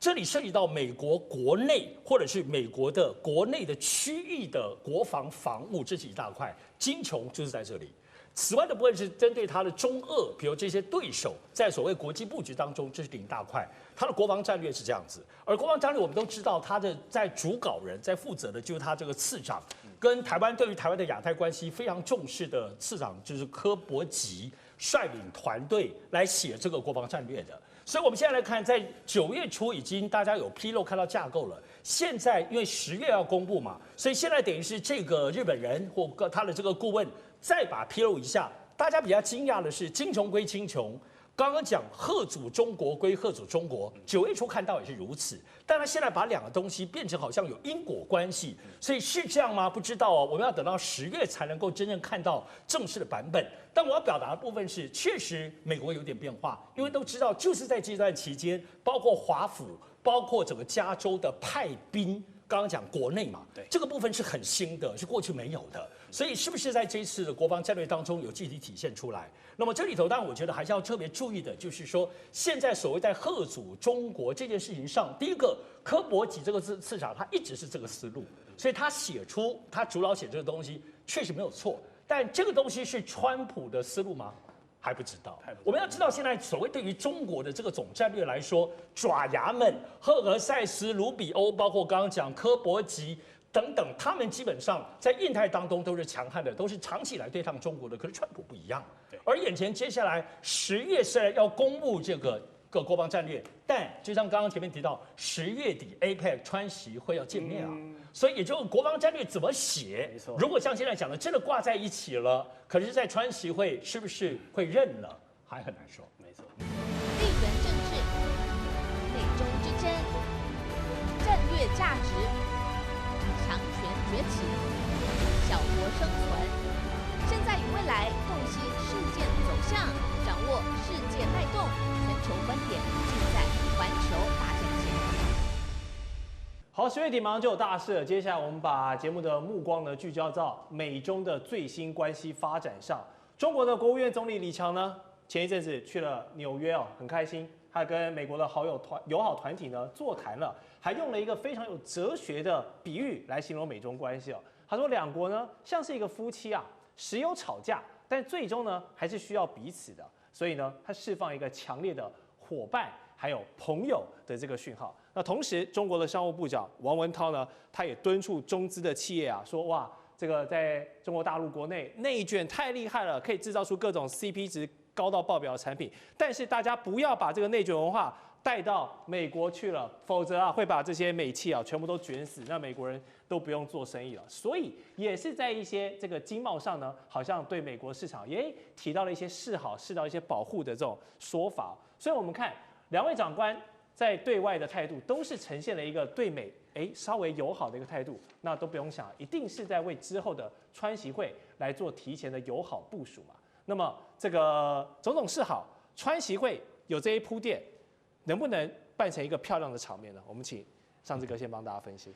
这里涉及到美国国内或者是美国的国内的区域的国防防务，这是一大块，金琼就是在这里。此外的部分是针对它的中俄，比如这些对手，在所谓国际布局当中，这是另一大块。它的国防战略是这样子，而国防战略我们都知道，它的在主稿人在负责的就是他这个次长，跟台湾对于台湾的亚太关系非常重视的次长，就是柯博吉率领团队来写这个国防战略的。所以我们现在来看，在9月初已经大家有披露看到架构了。现在因为10月要公布嘛，所以现在等于是这个日本人或他的这个顾问再把披露一下。大家比较惊讶的是，金琼归金琼，刚刚讲嚇阻中国归嚇阻中国，9月初看到也是如此，但他现在把2个东西变成好像有因果关系，所以是这样吗？不知道哦，我们要等到10月才能够真正看到正式的版本。但我要表达的部分是，确实美国有点变化，因为都知道就是在这段期间，包括华府，包括整个加州的派兵。刚刚讲国内嘛，对，这个部分是很新的，是过去没有的，所以是不是在这一次的国防战略当中有具体体现出来？那么这里头，当然我觉得还是要特别注意的，就是说现在所谓在嚇阻中国这件事情上，第一个柯博吉这个次长他一直是这个思路，所以他主导写这个东西确实没有错，但这个东西是川普的思路吗？还不知道。我们要知道，现在所谓对于中国的这个总战略来说，爪牙们、赫尔塞斯、卢比欧，包括刚刚讲柯博吉等等，他们基本上在印太当中都是强悍的，都是长期以来对抗中国的。可是川普不一样，而眼前接下来10月是要公布这个个国防战略。但就像刚刚前面提到，10月底 APEC 川习会要见面啊，所以也就国防战略怎么写，如果像现在讲的真的挂在一起了，可是，在川习会是不是会认了，还很难说。没错。地缘政治、美中之争、战略价值、强权崛起、小国生存。现在与未来洞悉事件走向，掌握世界脉动，全球观点尽在环球大战线。好，10月底马上就有大事了。接下来我们把节目的目光呢聚焦到美中的最新关系发展上。中国的国务院总理李强呢，前一阵子去了纽约哦，很开心，他跟美国的友好团体呢座谈了，还用了一个非常有哲学的比喻来形容美中关系哦。他说两国呢像是一个夫妻啊。时有吵架，但最终呢还是需要彼此的，所以呢，他释放一个强烈的伙伴还有朋友的这个讯号。那同时，中国的商务部长王文涛呢，他也敦促中资的企业啊，说哇，这个在中国大陆国内内卷太厉害了，可以制造出各种 CP 值高到爆表的产品，但是大家不要把这个内卷文化带到美国去了，否则啊会把这些美企啊全部都卷死，那美国人都不用做生意了。所以也是在一些这个经贸上呢，好像对美国市场也提到了一些示好、示到一些保护的这种说法。所以我们看两位长官在对外的态度都是呈现了一个对美稍微友好的一个态度，那都不用想，一定是在为之后的川习会来做提前的友好部署嘛。那么这个种种示好，川习会有这一铺垫。能不能办成一个漂亮的场面呢？我们请尚志哥先帮大家分析。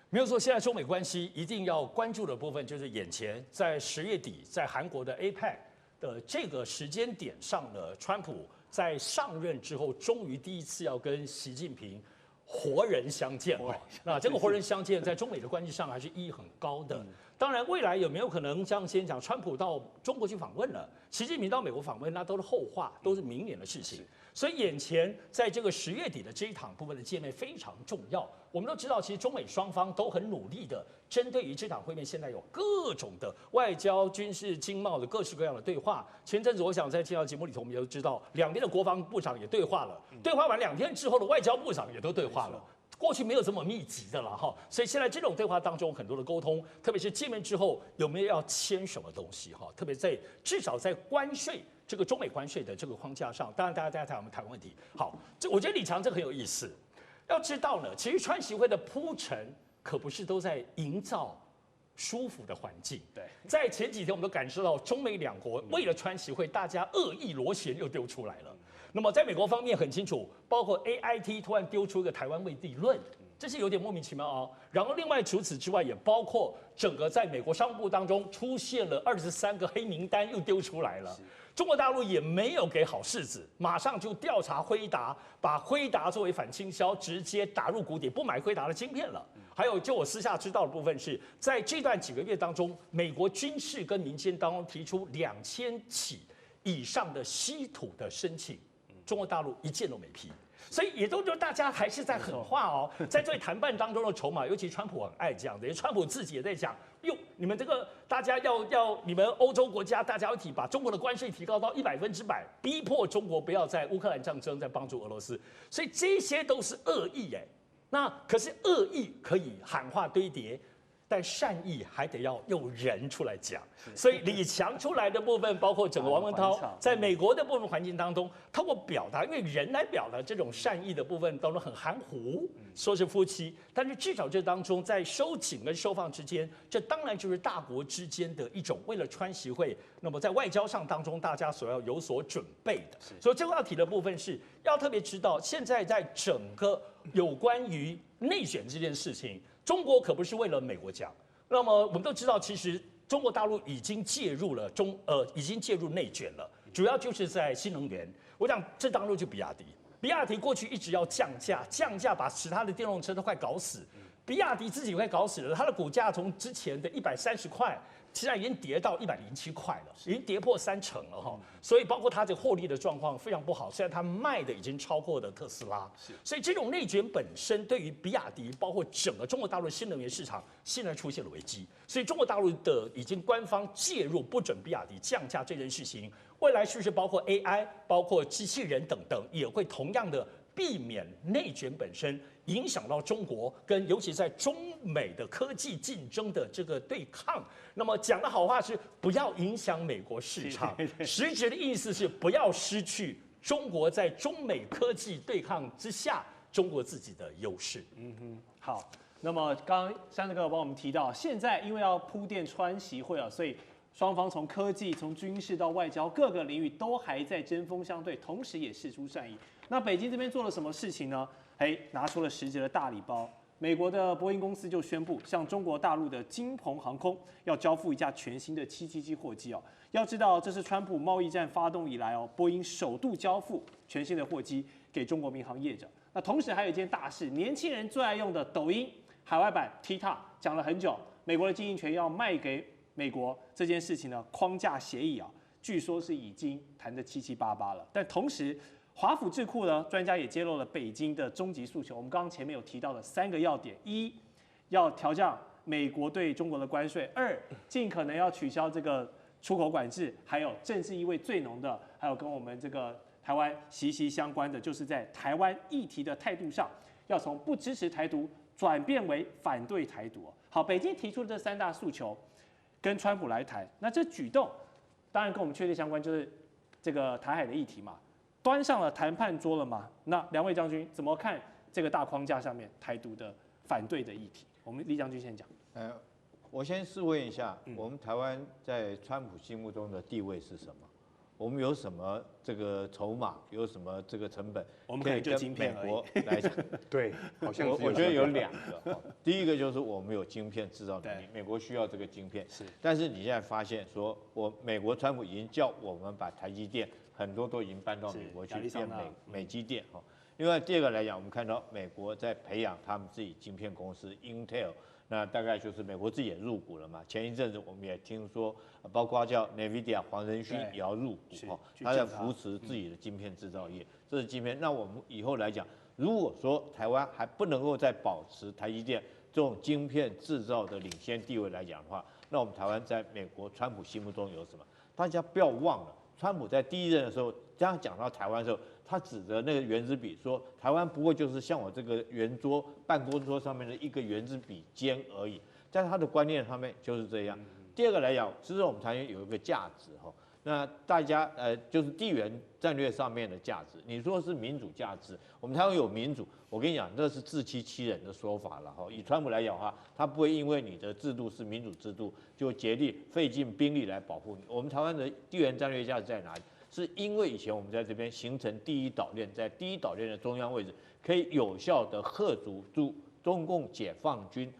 没有说，现在中美关系一定要关注的部分就是眼前在10月底，在韩国的 APEC 的这个时间点上呢，川普在上任之后，终于第一次要跟习近平活人相见了。那这个活人相见，在中美的关系上还是意义很高的。当然，未来有没有可能像先讲，川普到中国去访问了，习近平到美国访问，那都是后话，都是明年的事情。所以眼前在这个10月底的这一场部分的见面非常重要。我们都知道，其实中美双方都很努力的针对于这场会面，现在有各种的外交、军事、经贸的各式各样的对话。前阵子我想在这条节目里头，我们也都知道，两边的国防部长也对话了，对话完2天之后的外交部长也都对话了。过去没有这么密集的了哈，所以现在这种对话当中很多的沟通，特别是见面之后有没有要签什么东西哈，特别在至少在关税这个中美关税的这个框架上，当然大家我们谈问题。好，我觉得李强这个很有意思。要知道呢，其实川习会的铺陈可不是都在营造舒服的环境。对，在前几天我们都感受到中美两国为了川习会，大家恶意螺旋又丢出来了。那么在美国方面很清楚，包括 AIT 突然丢出一个台湾未地论，这是有点莫名其妙哦。然后另外除此之外，也包括整个在美国商务部当中出现了23个黑名单又丢出来了。中国大陆也没有给好柿子，马上就调查辉达，把辉达作为反倾销，直接打入谷底，不买辉达的晶片了。还有，就我私下知道的部分是，在这段几个月当中，美国军事跟民间当中提出2000起以上的稀土的申请，中国大陆一件都没批。所以也都就大家还是在狠话哦，在这谈判当中的筹码，尤其川普很爱这样的，因为川普自己也在讲，哟，你们这个大家要你们欧洲国家大家一起把中国的关税提高到100%，逼迫中国不要在乌克兰战争再帮助俄罗斯，所以这些都是恶意哎。那可是恶意可以喊话堆叠。但善意还得要用人出来讲，所以李强出来的部分，包括整个王文涛在美国的部分环境当中，透过表达，因为人来表达这种善意的部分当中很含糊，说是夫妻，但是至少这当中在收紧跟收放之间，这当然就是大国之间的一种为了川习会，那么在外交上当中大家所要有所准备的。所以这个要提的部分是要特别知道，现在在整个有关于内选这件事情。中国可不是为了美国讲，那么我们都知道，其实中国大陆已经介入了已经介入内卷了，主要就是在新能源。我讲这当中就比亚迪，比亚迪过去一直要降价把其他的电动车都快搞死，比亚迪自己快搞死了，它的股价从之前的130块。现在已经跌到107块了，已经跌破30%了哈，所以包括它这获利的状况非常不好。虽然它卖的已经超过了特斯拉，所以这种内卷本身对于比亚迪，包括整个中国大陆新能源市场，现在出现了危机。所以中国大陆的已经官方介入，不准比亚迪降价这件事情，未来是不是包括 AI、包括机器人等等，也会同样的避免内卷本身影响到中国，跟尤其在中美的科技竞争的这个对抗。那么讲的好话是不要影响美国市场，实质的意思是不要失去中国在中美科技对抗之下中国自己的优势。好，那么刚刚山德哥帮我们提到，现在因为要铺垫川习会啊，所以双方从科技、从军事到外交各个领域都还在针锋相对，同时也释出善意。那北京这边做了什么事情呢？拿出了实质的大礼包。美国的波音公司就宣布，向中国大陆的金鹏航空要交付一架全新的777货机哦。要知道，这是川普贸易战发动以来波音首度交付全新的货机给中国民航业者。那同时还有一件大事，年轻人最爱用的抖音海外版 TikTok 讲了很久，美国的经营权要卖给美国这件事情呢，框架协议据说是已经谈得七七八八了。但同时，华府智库呢，专家也揭露了北京的终极诉求。我们刚刚前面有提到的3个要点：一，要调降美国对中国的关税；二，尽可能要取消这个出口管制；还有政治意味最浓的，还有跟我们这个台湾息息相关的，就是在台湾议题的态度上，要从不支持台独转变为反对台独。好，北京提出的这3大诉求，跟川普来谈，那这举动当然跟我们确切相关，就是这个台海的议题嘛。端上了谈判桌了吗？那两位将军怎么看这个大框架上面台独的反对的议题？我们李将军先讲。我先试问一下，我们台湾在川普心目中的地位是什么？我们有什么这个筹码？有什么这个成本？我们可以跟美国来讲，对，好像我觉得有2个。第一个就是我们有晶片制造能力，美国需要这个晶片。但是你现在发现说，美国川普已经叫我们把台积电很多都已经搬到美国去，变美积电哈。另外第2个来讲，我们看到美国在培养他们自己晶片公司 Intel， 那大概就是美国自己也入股了嘛。前一阵子我们也听说，包括叫 NVIDIA 黄仁勋也要入股哈，他在扶持自己的晶片制造业。这是晶片。那我们以后来讲，如果说台湾还不能够再保持台积电这种晶片制造的领先地位来讲的话，那我们台湾在美国川普心目中有什么？大家不要忘了。川普在第1任的时候，这样讲到台湾的时候，他指着那个原子笔说，台湾不过就是像我这个圆桌、办公桌上面的一个原子笔尖而已。在他的观念上面就是这样。第2个来讲，其实我们台湾有一个价值哈，那大家就是地缘战略上面的价值。你说是民主价值，我们台湾有民主，我跟你讲，那是自欺欺人的说法了哈。以川普来讲的话，他不会因为你的制度是民主制度，就竭力费尽兵力来保护你。我们台湾的地缘战略价值在哪里？是因为以前我们在这边形成第1岛链，在第1岛链的中央位置，可以有效的吓阻住中共解放军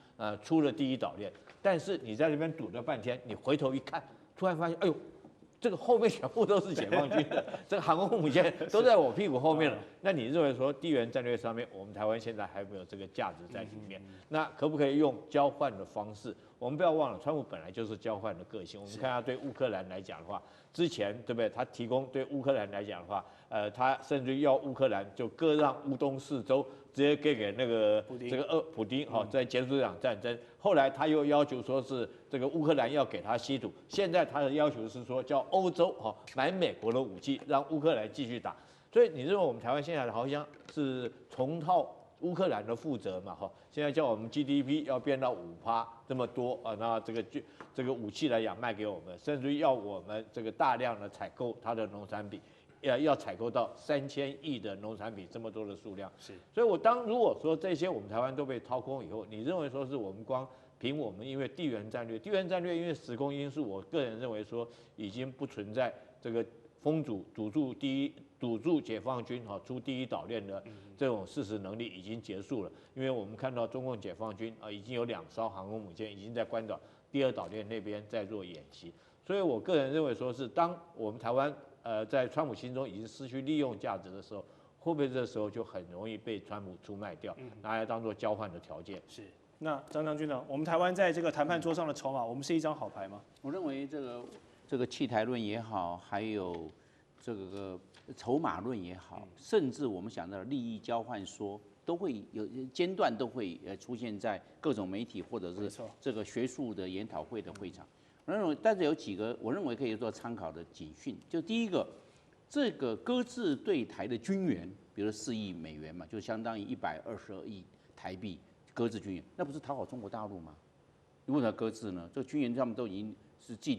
出了第1岛链。但是你在这边堵了半天，你回头一看，突然发现，哎呦，这个后面全部都是解放军的，这个航空母舰都在我屁股后面了。那你认为说地缘战略上面，我们台湾现在还没有这个价值在里面？那可不可以用交换的方式？我们不要忘了，川普本来就是交换的个性。我们看他对乌克兰来讲的话，之前对不对？他提供对乌克兰来讲的话，他甚至要乌克兰就割让乌东4州，直接给那个这个普丁哈，在结束这场战争。后来他又要求说是这个乌克兰要给他稀土，现在他的要求是说叫欧洲哈买美国的武器，让乌克兰继续打。所以你认为我们台湾现在好像是重蹈乌克兰的覆辙嘛哈？现在叫我们 GDP 要变到5%这么多啊，那这个武器来讲卖给我们，甚至要我们这个大量的采购它的农产品。要采购到3000亿的农产品这么多的数量，所以如果说这些我们台湾都被掏空以后，你认为说是我们光凭我们因为地缘战略因为时空因素，我个人认为说已经不存在这个封堵住解放军出第1岛链的这种事实能力已经结束了，因为我们看到中共解放军已经有2艘航空母舰已经在关岛第2岛链那边在做演习，所以我个人认为说是当我们台湾在川普心中已经失去利用价值的时候，会不会这时候就很容易被川普出卖掉，拿来当做交换的条件？是。那张将军呢？我们台湾在这个谈判桌上的筹码，我们是一张好牌吗？我认为这个弃台论也好，还有这个筹码论也好，甚至我们想到的利益交换说，都会有间断都会出现在各种媒体或者是这个学术的研讨会的会场。我认为，但是有几个我认为可以做参考的警讯，就第一个，这个搁置对台的军援，比如4亿美元嘛，就相当于122亿台币搁置军援，那不是讨好中国大陆吗？你为什么要搁置呢？这个军援他们都已经是既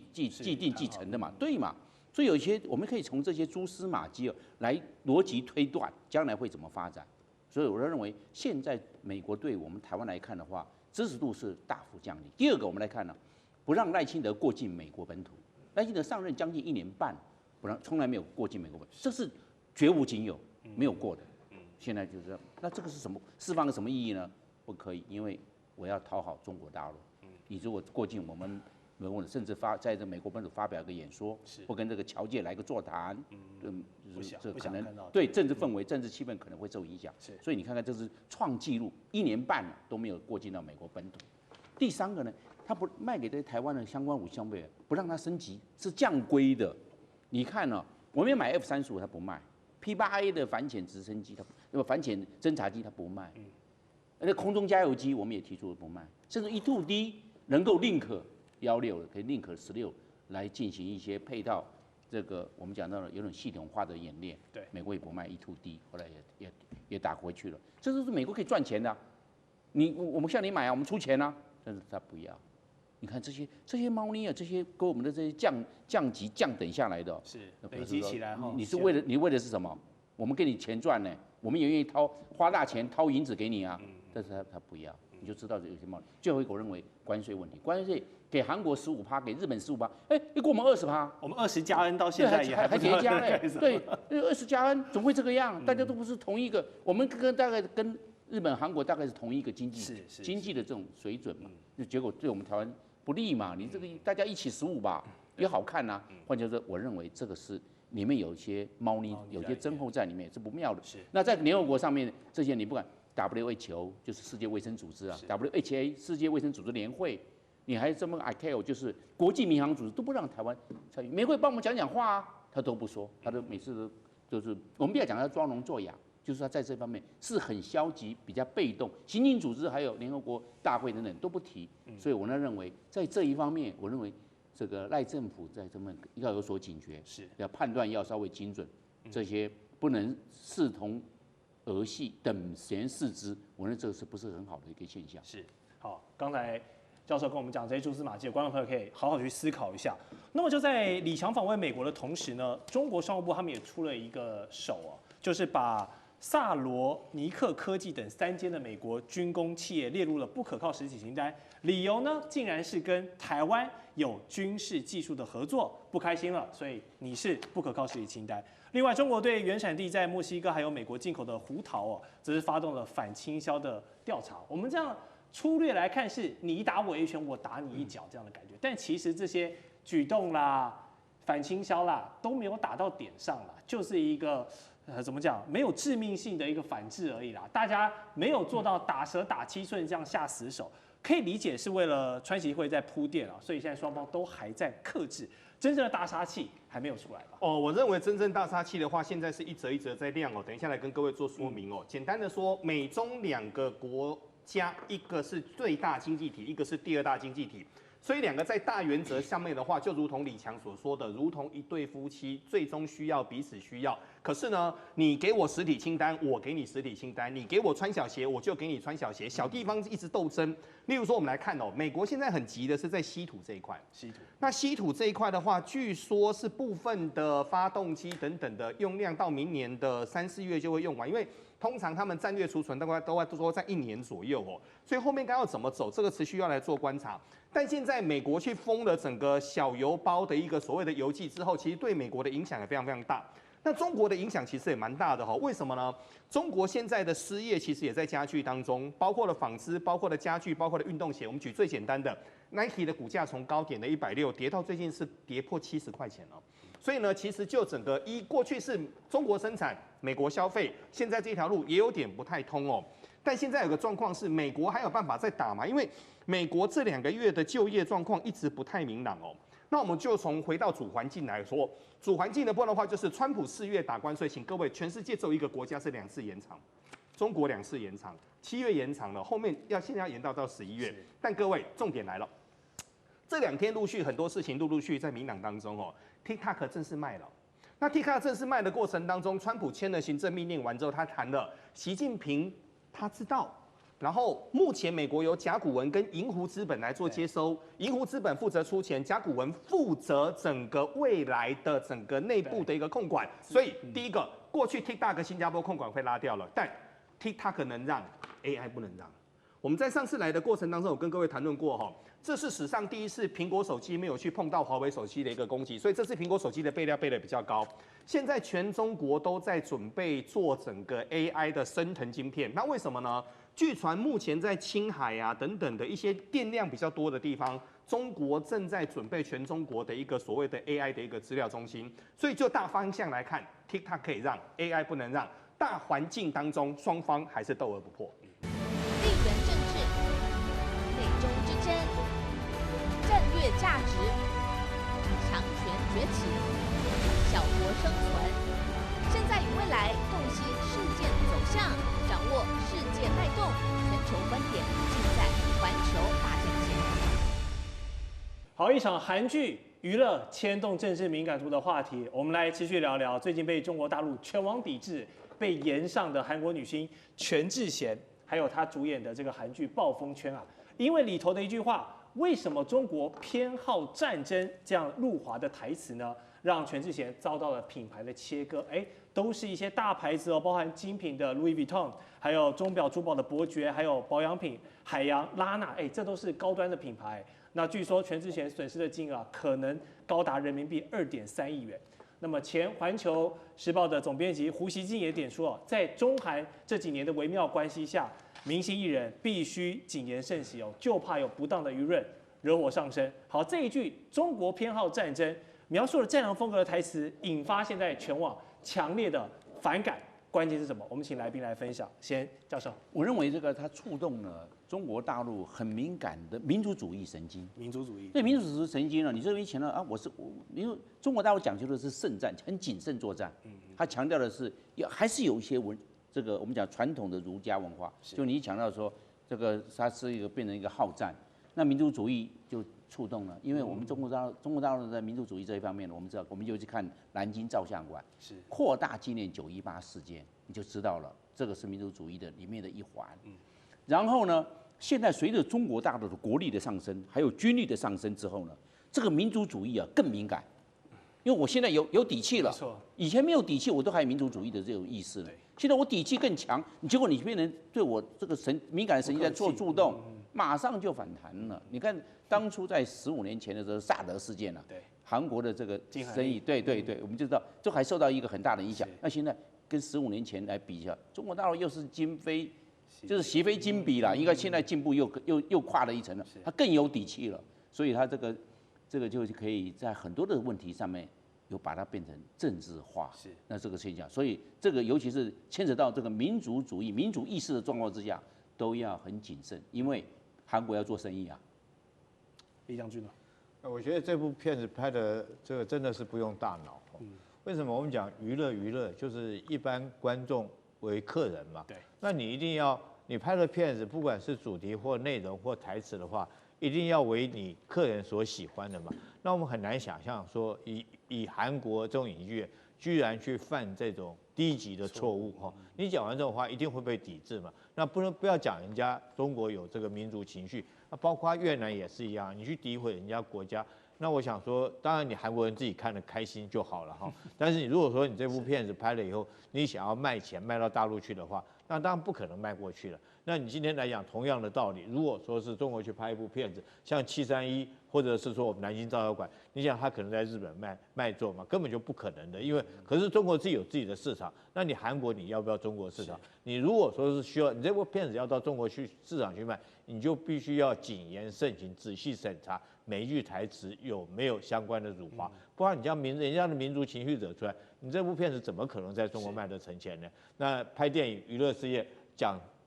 定继承的嘛，对嘛？所以有一些我们可以从这些蛛丝马迹来逻辑推断将来会怎么发展。所以我认为现在美国对我们台湾来看的话，支持度是大幅降低。第二个，我们来看呢，不让赖清德过境美国本土。赖清德上任将近1年半，不让从来没有过境美国本土，这是绝无仅有，没有过的。现在就是这样，那这个是什么？释放了什么意义呢？不可以，因为我要讨好中国大陆。你如果过境我们。甚至在这美国本土发表一个演说，或跟这个侨界来个座谈，这可能对政治氛围、政治气氛可能会受影响。所以你看看，这是创纪录，1年半都没有过境到美国本土。第三个呢，他不卖给这些台湾的相关武器装备，不让它升级，是降规的。你看呢，我们要买F-35，他不卖；P-8A 的反潜直升机，反潜侦察机他不卖；那空中加油机我们也提出了不卖，甚至E-2D能够16可以宁可16来进行一些配套，这个我们讲到了有种系统化的演练。对，美国也不卖E-2D，后来也打回去了。这都是美国可以赚钱的、啊。我们向你买啊，我们出钱啊，但是他不要。你看这些猫腻啊，这些跟我们的这些降级降等下来的、是累积起来哈。你为的是什么？我们给你钱赚呢，我们也愿意花大钱掏银子给你啊，但是他不要，你就知道有些猫腻。最后一个我认为关税问题，关税。给韩国15%，给日本15%，你给我们20%，我们20+N 到现在也还叠加嘞，对，20+N 怎么会这个样？大家都不是同一个，我们大概跟日本、韩国大概是同一个经济的这种水准嘛，结果对我们台湾不利嘛。你这个大家一起15%吧，也好看呐。换句话说，我认为这个是里面有一些猫腻，有些增厚在里面是不妙的。那在联合国上面这些你不管 WHO 就是世界卫生组织啊 ，WHA 世界卫生组织联会。你还这么 ICAO 就是国际民航组织都不让台湾参与，美国帮我们讲话啊，他都不说，他都每次都就是我们不要讲他装聋作哑，就是他在这方面是很消极、比较被动。行政组织还有联合国大会等等都不提，所以我呢认为在这一方面，我认为这个赖政府在这么要有所警觉，要判断要稍微精准，这些不能视同儿戏、等闲视之，我认为这是不是很好的一个现象？是好，刚才。教授跟我们讲这些蛛丝马迹，观众朋友可以好好去思考一下。那么就在李强访问美国的同时呢，中国商务部他们也出了一个手哦，就是把萨罗尼克科技等3间的美国军工企业列入了不可靠实体清单，理由呢竟然是跟台湾有军事技术的合作，不开心了，所以你是不可靠实体清单。另外，中国对原产地在墨西哥还有美国进口的胡桃哦，则是发动了反倾销的调查。我们这样。粗略来看，是你打我一拳，我打你一脚这样的感觉。但其实这些举动啦、反倾销啦，都没有打到点上啦，就是一个怎么讲，没有致命性的一个反制而已啦。大家没有做到打蛇打7寸这样下死手，可以理解是为了川习会在铺垫啊，所以现在双方都还在克制，真正的大杀器还没有出来吧？我认为真正大杀器的话，现在是一则一则在亮哦。等一下来跟各位做说明哦。简单的说，美中2个国家，一个是最大经济体，一个是第2大经济体，所以2个在大原则上面的话，就如同李强所说的，如同一对夫妻，最终需要彼此需要。可是呢，你给我实体清单，我给你实体清单；你给我穿小鞋，我就给你穿小鞋。小地方一直斗争。例如说，我们来看哦，美国现在很急的是在稀土这一块。那稀土这一块的话，据说是部分的发动机等等的用量到明年的3、4月就会用完，因为通常他们战略储存大概都说在1年左右哦，所以后面该要怎么走，这个持续要来做观察。但现在美国去封了整个小油包的一个所谓的油剂之后，其实对美国的影响也非常非常大。那中国的影响其实也蛮大的哈，为什么呢？中国现在的失业其实也在加剧当中，包括了纺织、包括了家具、包括了运动鞋。我们举最简单的 ，Nike 的股价从高点的160跌到最近是跌破70块钱了。所以呢，其实就整个过去是中国生产、美国消费，现在这条路也有点不太通哦。但现在有个状况是，美国还有办法再打吗？因为美国这2个月的就业状况一直不太明朗哦。那我们就回到主环境来说，主环境的部分的话，就是川普4月打关税，请各位，全世界只有一个国家是2次延长，中国2次延长，7月延长了，后面现在要延到11月。但各位，重点来了。这2天陆续很多事情陆续在民党当中哦 ，TikTok 正式卖了。那 TikTok 正式卖的过程当中，川普签了行政命令完之后，他谈了习近平他知道。然后目前美国由甲骨文跟银湖资本来做接收，银湖资本负责出钱，甲骨文负责整个未来的整个内部的一个控管。所以第一个，过去 TikTok 新加坡控管会拉掉了，但 TikTok 能让 AI 不能让。我们在上次来的过程当中，有跟各位谈论过哈，这是史上第一次苹果手机没有去碰到华为手机的一个攻击，所以这次苹果手机的备料备的比较高。现在全中国都在准备做整个 AI 的升腾晶片，那为什么呢？据传目前在青海啊等等的一些电量比较多的地方，中国正在准备全中国的一个所谓的 AI 的一个资料中心。所以就大方向来看 ，TikTok 可以让 AI 不能让，大环境当中双方还是斗而不破。地缘政治、美中之争、战略价值、强权崛起、小国生存。现在与未来洞悉事件走向，掌握世界脉动，全球观点尽在环球大战线。好，一场韩剧娱乐牵动政治敏感度的话题，我们来持续聊聊最近被中国大陆全网抵制、被延上的韩国女星全智贤，还有她主演的这个韩剧《暴风圈》啊，因为里头的一句话，为什么中国偏好战争这样入华的台词呢？让全智贤遭到了品牌的切割，都是一些大牌子哦，包含精品的 Louis Vuitton， 还有钟表珠宝的伯爵，还有保养品海洋、拉娜，这都是高端的品牌。那据说全智贤损失的金额可能高达人民币2.3亿元。那么前环球时报的总编辑胡锡进也点出哦，在中韩这几年的微妙关系下，明星艺人必须谨言慎行哦，就怕有不当的舆论惹火上身。好，这一句中国偏好战争描述了战狼风格的台词，引发现在全网强烈的反感。关键是什么？我们请来宾来分享。先，教授，我认为这个它触动了中国大陆很敏感的民族主义神经。民族主义，对民族主义神经呢，你这边强调啊，因为中国大陆讲究的是慎战，很谨慎作战。他强调的是还是有一些这个我们讲传统的儒家文化，就你强调说这个它是一个变成一个好战，那民族主义就触动了，因为我们中国大陆在民族主义这一方面，我们知道，我们就去看南京照相馆，是扩大纪念9·18事件，你就知道了，这个是民族主义的里面的一环。然后呢，现在随着中国大陆的国力的上升，还有军力的上升之后呢，这个民族主义啊更敏感，因为我现在有底气了，以前没有底气，我都还有民族主义的这种意识呢。现在我底气更强，结果你变成对我这个敏感的神经在做触动，马上就反弹了。你看当初在15年前的时候，萨德事件啊，韩国的这个生意，对，我们就知道，这还受到一个很大的影响。那现在跟15年前来比一下，中国大陆又是今非，就是习非今彼了，应该现在进步又跨了一层了，它更有底气了，所以它这个就可以在很多的问题上面有把它变成政治化，那这个现象，所以这个尤其是牵扯到这个民族主义、民主意识的状况之下，都要很谨慎，因为韩国要做生意啊。李将军呢？我觉得这部片子拍的这个真的是不用大脑。为什么？我们讲娱乐就是一般观众为客人嘛。对。那你一定要，你拍的片子，不管是主题或内容或台词的话，一定要为你客人所喜欢的嘛。那我们很难想象说，以韩国这种影剧居然去犯这种低级的错误哈。你讲完这种话，一定会被抵制嘛。那不要讲人家中国有这个民族情绪，那包括越南也是一样，你去诋毁人家国家。那我想说，当然你韩国人自己看得开心就好了哈。但是你如果说你这部片子拍了以后，你想要卖钱卖到大陆去的话，那当然不可能卖过去了。那你今天来讲同样的道理，如果说是中国去拍一部片子，像731，或者是说我们南京照相馆，你想他可能在日本卖座吗？根本就不可能的，因为可是中国自己有自己的市场，那你韩国你要不要中国市场？你如果说是需要你这部片子要到中国去市场去卖，你就必须要谨言慎行，仔细审查每一句台词有没有相关的辱华，不然你将人家的民族情绪惹出来，你这部片子怎么可能在中国卖得成钱呢？那拍电影娱乐事业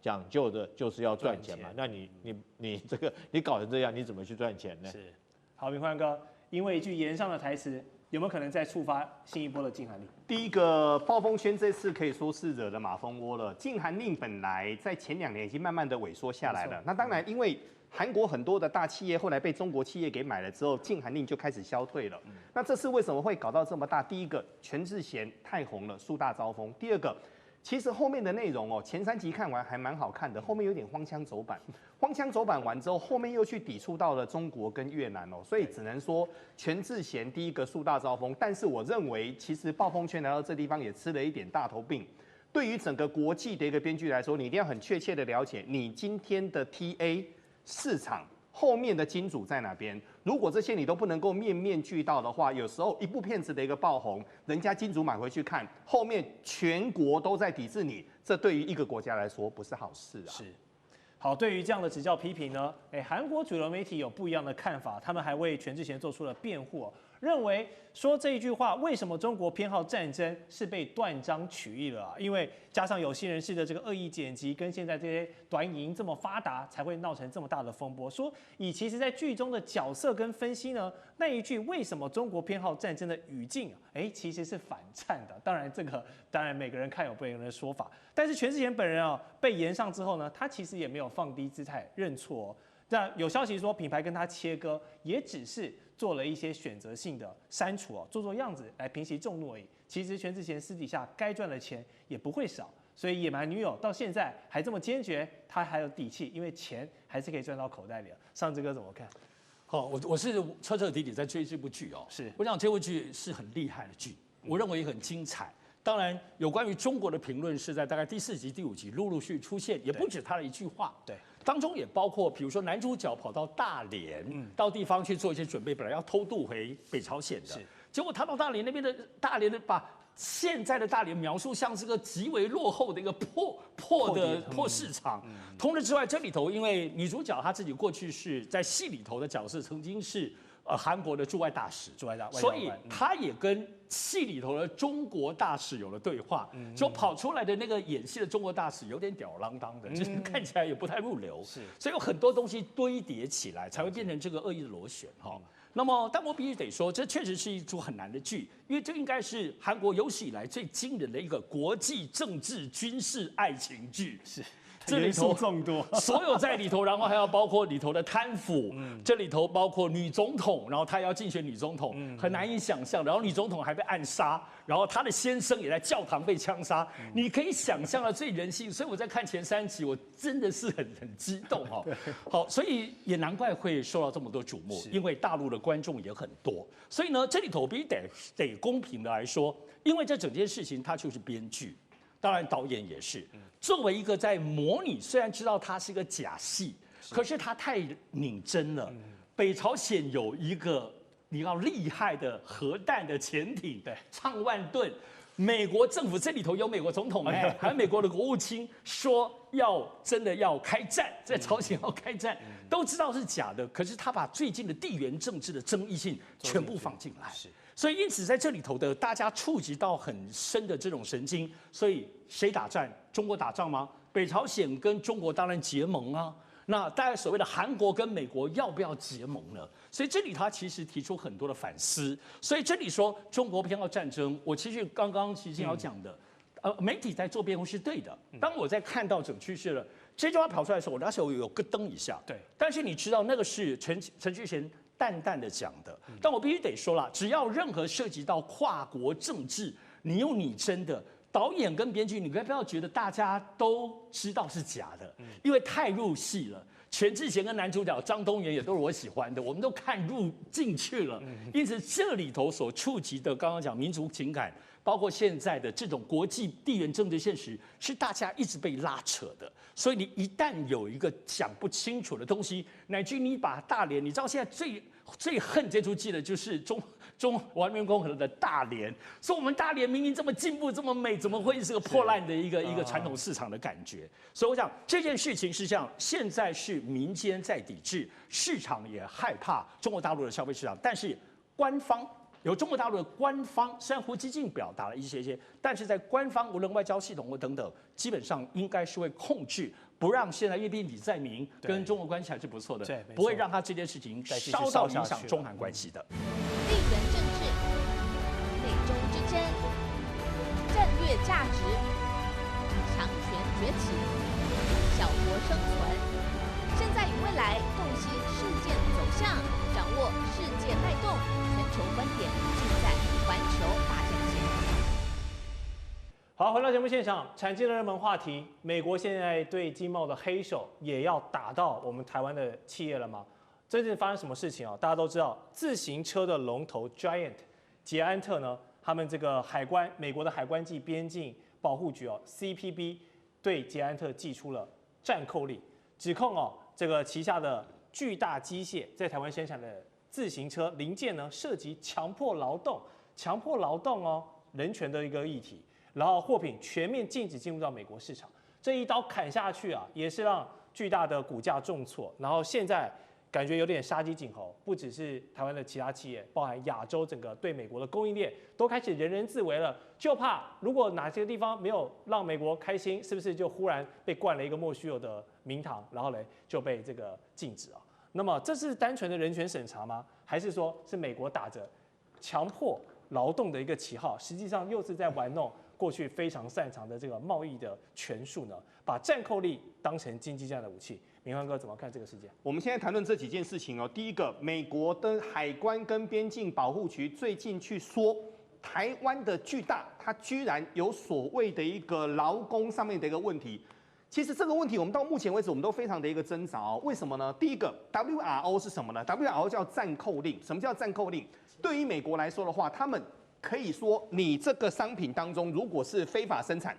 讲究的就是要赚钱嘛，那你这个你搞成这样，你怎么去赚钱呢？是，好，明宽哥，因为一句言上的台词，有没有可能再触发新一波的禁韩令？第一个暴风圈这次可以说是惹了马蜂窝了。禁韩令本来在前2年已经慢慢的萎缩下来了，那当然因为韩国很多的大企业后来被中国企业给买了之后，禁韩令就开始消退了。那这次为什么会搞到这么大？第一个，全智贤太红了，树大招风；第二个，其实后面的内容哦，前3集看完还蛮好看的，后面有点荒腔走板。荒腔走板完之后，后面又去抵触到了中国跟越南哦，所以只能说全智贤第一个树大招风。但是我认为，其实暴风圈来到这地方也吃了一点大头病。对于整个国际的一个编剧来说，你一定要很确切的了解你今天的 TA 市场后面的金主在哪边。如果这些你都不能够面面俱到的话，有时候一部片子的一个爆红，人家金主买回去看，后面全国都在抵制你，这对于一个国家来说不是好事啊。是。好，对于这样的指教批评呢，韩国主流媒体有不一样的看法，他们还为全智贤做出了辩护哦，认为说这一句话为什么中国偏好战争是被断章取义了啊？因为加上有心人士的这个恶意剪辑，跟现在这些短影音这么发达，才会闹成这么大的风波。说其实在剧中的角色跟分析呢，那一句为什么中国偏好战争的语境其实是反衬的。当然每个人看有不同的说法，但是全智贤本人被延上之后呢，他其实也没有放低姿态认错哦。那有消息说品牌跟他切割，也只是做了一些选择性的删除做样子来平息众怒而已。其实全智贤私底下该赚的钱也不会少，所以野蛮女友到现在还这么坚决，他还有底气，因为钱还是可以赚到口袋里。上志哥怎么看？好，我是彻彻底底在追这部剧哦。是，我想这部剧是很厉害的剧，我认为也很精彩。当然，有关于中国的评论是在大概第4集、第5集陆陆续出现，也不止他的一句话。对。当中也包括，比如说男主角跑到大连，到地方去做一些准备，本来要偷渡回北朝鲜的，结果他到大连那边的把现在的大连描述像是个极为落后的一个破市场。同时之外，这里头因为女主角她自己过去是在戏里头的角色，曾经是韩国的驻外大使，所以她也跟戏里头的中国大使有了对话，就跑出来的那个演戏的中国大使有点吊儿郎当的，就是看起来也不太入流，所以有很多东西堆叠起来，才会变成这个恶意的螺旋哈。那么，但我必须得说，这确实是一出很难的剧，因为这应该是韩国有史以来最惊人的一个国际政治军事爱情剧。是。这里头众多，所有在里头，然后还要包括里头的贪腐，这里头包括女总统，然后她要竞选女总统，很难以想象。然后女总统还被暗杀，然后她的先生也在教堂被枪杀，你可以想象的最人性。所以我在看前3集，我真的是很激动哈。好，所以也难怪会受到这么多瞩目，因为大陆的观众也很多。所以呢，这里头必须得公平的来说，因为这整件事情它就是编剧。当然，导演也是作为一个在模拟，虽然知道它是一个假戏，可是它太拧真了。北朝鲜有一个你要厉害的核弹的潜艇，对，唱万吨。美国政府这里头有美国总统还有美国的国务卿说真的要开战，在朝鲜要开战，都知道是假的，可是他把最近的地缘政治的争议性全部放进来。所以因此在这里头的大家触及到很深的这种神经，所以谁打战？中国打仗吗？北朝鲜跟中国当然结盟啊。那大概所谓的韩国跟美国要不要结盟呢？所以这里他其实提出很多的反思。所以这里说中国偏好战争，我其实刚刚其实要讲的，媒体在做辩护是对的。当我在看到整趋势了，这句话跑出来的时候，我那时候有咯噔一下。对，但是你知道那个是陈巨贤淡淡的讲的，但我必须得说了，只要任何涉及到跨国政治，你用你真的导演跟编剧，你不要觉得大家都知道是假的，因为太入戏了。全智贤跟男主角张东元也都是我喜欢的，我们都看入进去了。因此这里头所触及的，刚刚讲民族情感，包括现在的这种国际地缘政治现实，是大家一直被拉扯的。所以你一旦有一个讲不清楚的东西，乃至你把大连，你知道现在最恨这出戏的就是中华人民共和国的大连，说我们大连明明这么进步这么美，怎么会是个破烂的一个传统市场的感觉？所以我想这件事情是这样，现在是民间在抵制，市场也害怕中国大陆的消费市场，但是官方。有中国大陆的官方，虽然胡锡进表达了一些，但是在官方无论外交系统或等等，基本上应该是会控制，不让现在因为李在明跟中国关系还是不错的，不会让他这件事情烧到影响中韩关系的。地缘政治、美中之争、战略价值、强权崛起、小国生存，现在与未来共析事件走向，掌握世界脉动，全球观点尽在环球大战线。好，回到节目现场，产经的热门话题，美国现在对经贸的黑手也要打到我们台湾的企业了吗？最近发生什么事情啊？大家都知道，自行车的龙头 Giant 捷安特呢，他们这个美国的海关暨边境保护局CPB 对捷安特寄出了战扣令，指控这个旗下的巨大机械在台湾生产的自行车零件呢，涉及强迫劳动人权的一个议题。然后货品全面禁止进入到美国市场，这一刀砍下去啊，也是让巨大的股价重挫。然后现在感觉有点杀鸡儆猴，不只是台湾的其他企业，包含亚洲整个对美国的供应链都开始人人自危了，就怕如果哪些地方没有让美国开心，是不是就忽然被灌了一个莫须有的名堂，然后呢就被这个禁止啊？那么这是单纯的人权审查吗？还是说是美国打着强迫劳动的一个旗号，实际上又是在玩弄过去非常擅长的这个贸易的权术呢？把战扣力当成经济战的武器，明欢哥怎么看这个事件？我们现在谈论这几件事情哦。第一个，美国的海关跟边境保护局最近去说，台湾的巨大，它居然有所谓的一个劳工上面的一个问题。其实这个问题，我们到目前为止，我们都非常的一个挣扎哦。为什么呢？第一个 ，WRO 是什么呢 ？WRO 叫战扣令。什么叫战扣令？对于美国来说的话，他们可以说，你这个商品当中，如果是非法生产、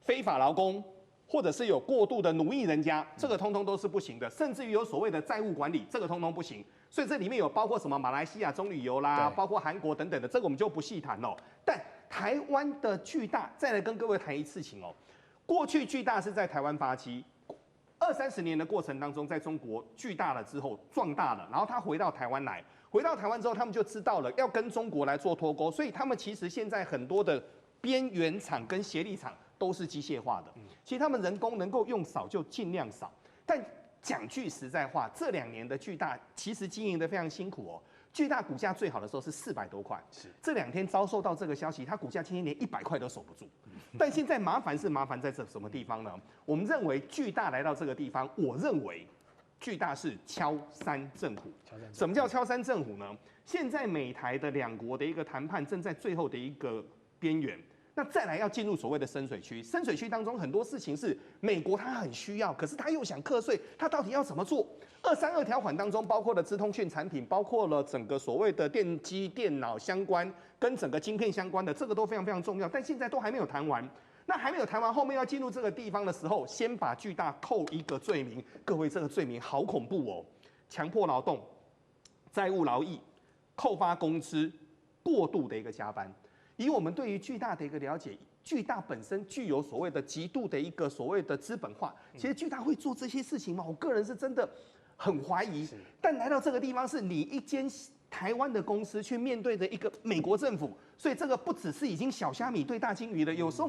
非法劳工，或者是有过度的奴役人家，这个通通都是不行的。甚至于有所谓的债务管理，这个通通不行。所以这里面有包括什么马来西亚棕榈油啦，包括韩国等等的，这个我们就不细谈哦。但台湾的巨大，再来跟各位谈一事情哦。过去巨大是在台湾发迹，20-30年的过程当中，在中国巨大了之后壮大了，然后他回到台湾来。回到台湾之后，他们就知道了要跟中国来做脱钩，所以他们其实现在很多的边缘厂跟协力厂都是机械化的。其实他们人工能够用少就尽量少。但讲句实在话，这2年的巨大其实经营得非常辛苦哦。巨大股价最好的时候是400多块，这2天遭受到这个消息，它股价今天连100块都守不住。但现在麻烦在这什么地方呢？我们认为巨大来到这个地方，我认为巨大是敲山震虎。什么叫敲山震虎呢？现在美台的2国的一个谈判正在最后的一个边缘，那再来要进入所谓的深水区。深水区当中很多事情是美国他很需要，可是他又想课税，他到底要怎么做？232条款当中包括了资通讯产品，包括了整个所谓的电机、电脑相关跟整个晶片相关的，这个都非常非常重要，但现在都还没有谈完。那还没有谈完，后面要进入这个地方的时候，先把巨大扣一个罪名。各位，这个罪名好恐怖哦！强迫劳动、债务劳役、扣发工资、过度的一个加班。以我们对于巨大的一个了解，巨大本身具有所谓的极度的一个所谓的资本化。其实巨大会做这些事情吗？我个人是真的很怀疑。但来到这个地方，是你一间台湾的公司去面对着一个美国政府，所以这个不只是已经小虾米对大金鱼了，有时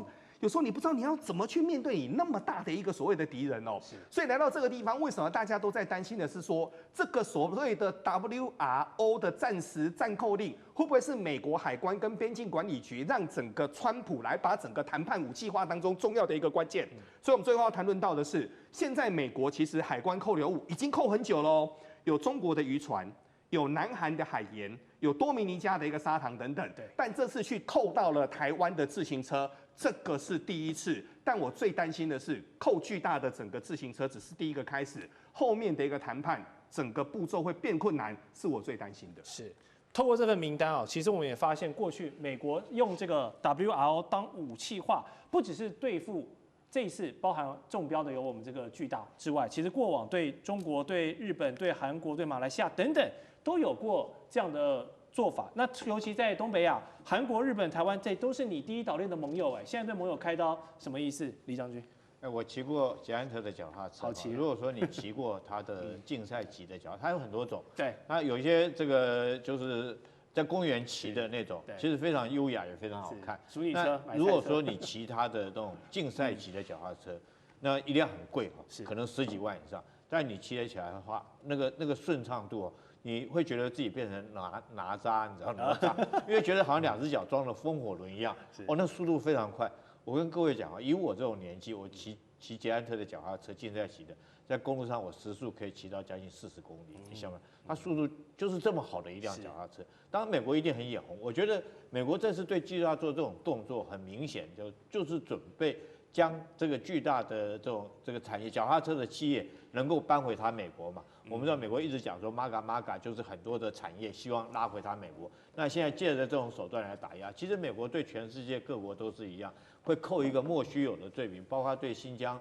候你不知道你要怎么去面对你那么大的一个所谓的敌人哦。所以来到这个地方，为什么大家都在担心的是说，这个所谓的 WRO 的暂时暂扣令，会不会是美国海关跟边境管理局让整个川普来把整个谈判武器化当中重要的一个关键？所以我们最后要谈论到的是，现在美国其实海关扣留物已经扣很久喽，有中国的渔船，有南韩的海盐，有多米尼加的一个砂糖等等。但这次去扣到了台湾的自行车。这个是第一次，但我最担心的是扣巨大的整个自行车只是第一个开始，后面的一个谈判整个步骤会变困难，是我最担心的。是，透过这份名单其实我们也发现，过去美国用这个 WRO 当武器化，不只是对付这一次包含中标的有我们这个巨大之外，其实过往对中国、对日本、对韩国、对马来西亚等等都有过这样的做法。那尤其在东北亚，韩国、日本、台湾，这都是你第一岛链的盟友。现在对盟友开刀，什么意思？李将军？我骑过捷安特的脚踏车，好骑。如果说你骑过它的竞赛级的脚踏车，它有很多种。对，那有一些这个就是在公园骑的那种，其实非常优雅，也非常好看。鼠椅车。如果说你骑它的这种竞赛级的脚踏车，那一辆很贵可能10几万以上。但你骑得起来的话，那个顺畅度你会觉得自己变成哪吒，你知道哪吒，因为觉得好像2只脚装了风火轮一样。那速度非常快。我跟各位讲以我这种年纪，我骑骑捷安特的脚踏车竞赛骑的，在公路上我时速可以骑到将近40公里，你想吗？它速度就是这么好的一辆脚踏车。当然，美国一定很眼红。我觉得美国这次对巨大做这种动作，很明显就是准备将这个巨大的这个产业脚踏车的企业能够搬回它美国嘛。我们知道美国一直讲说 MAGA 就是很多的产业希望拉回它美国。那现在借着这种手段来打压，其实美国对全世界各国都是一样，会扣一个莫须有的罪名，包括对新疆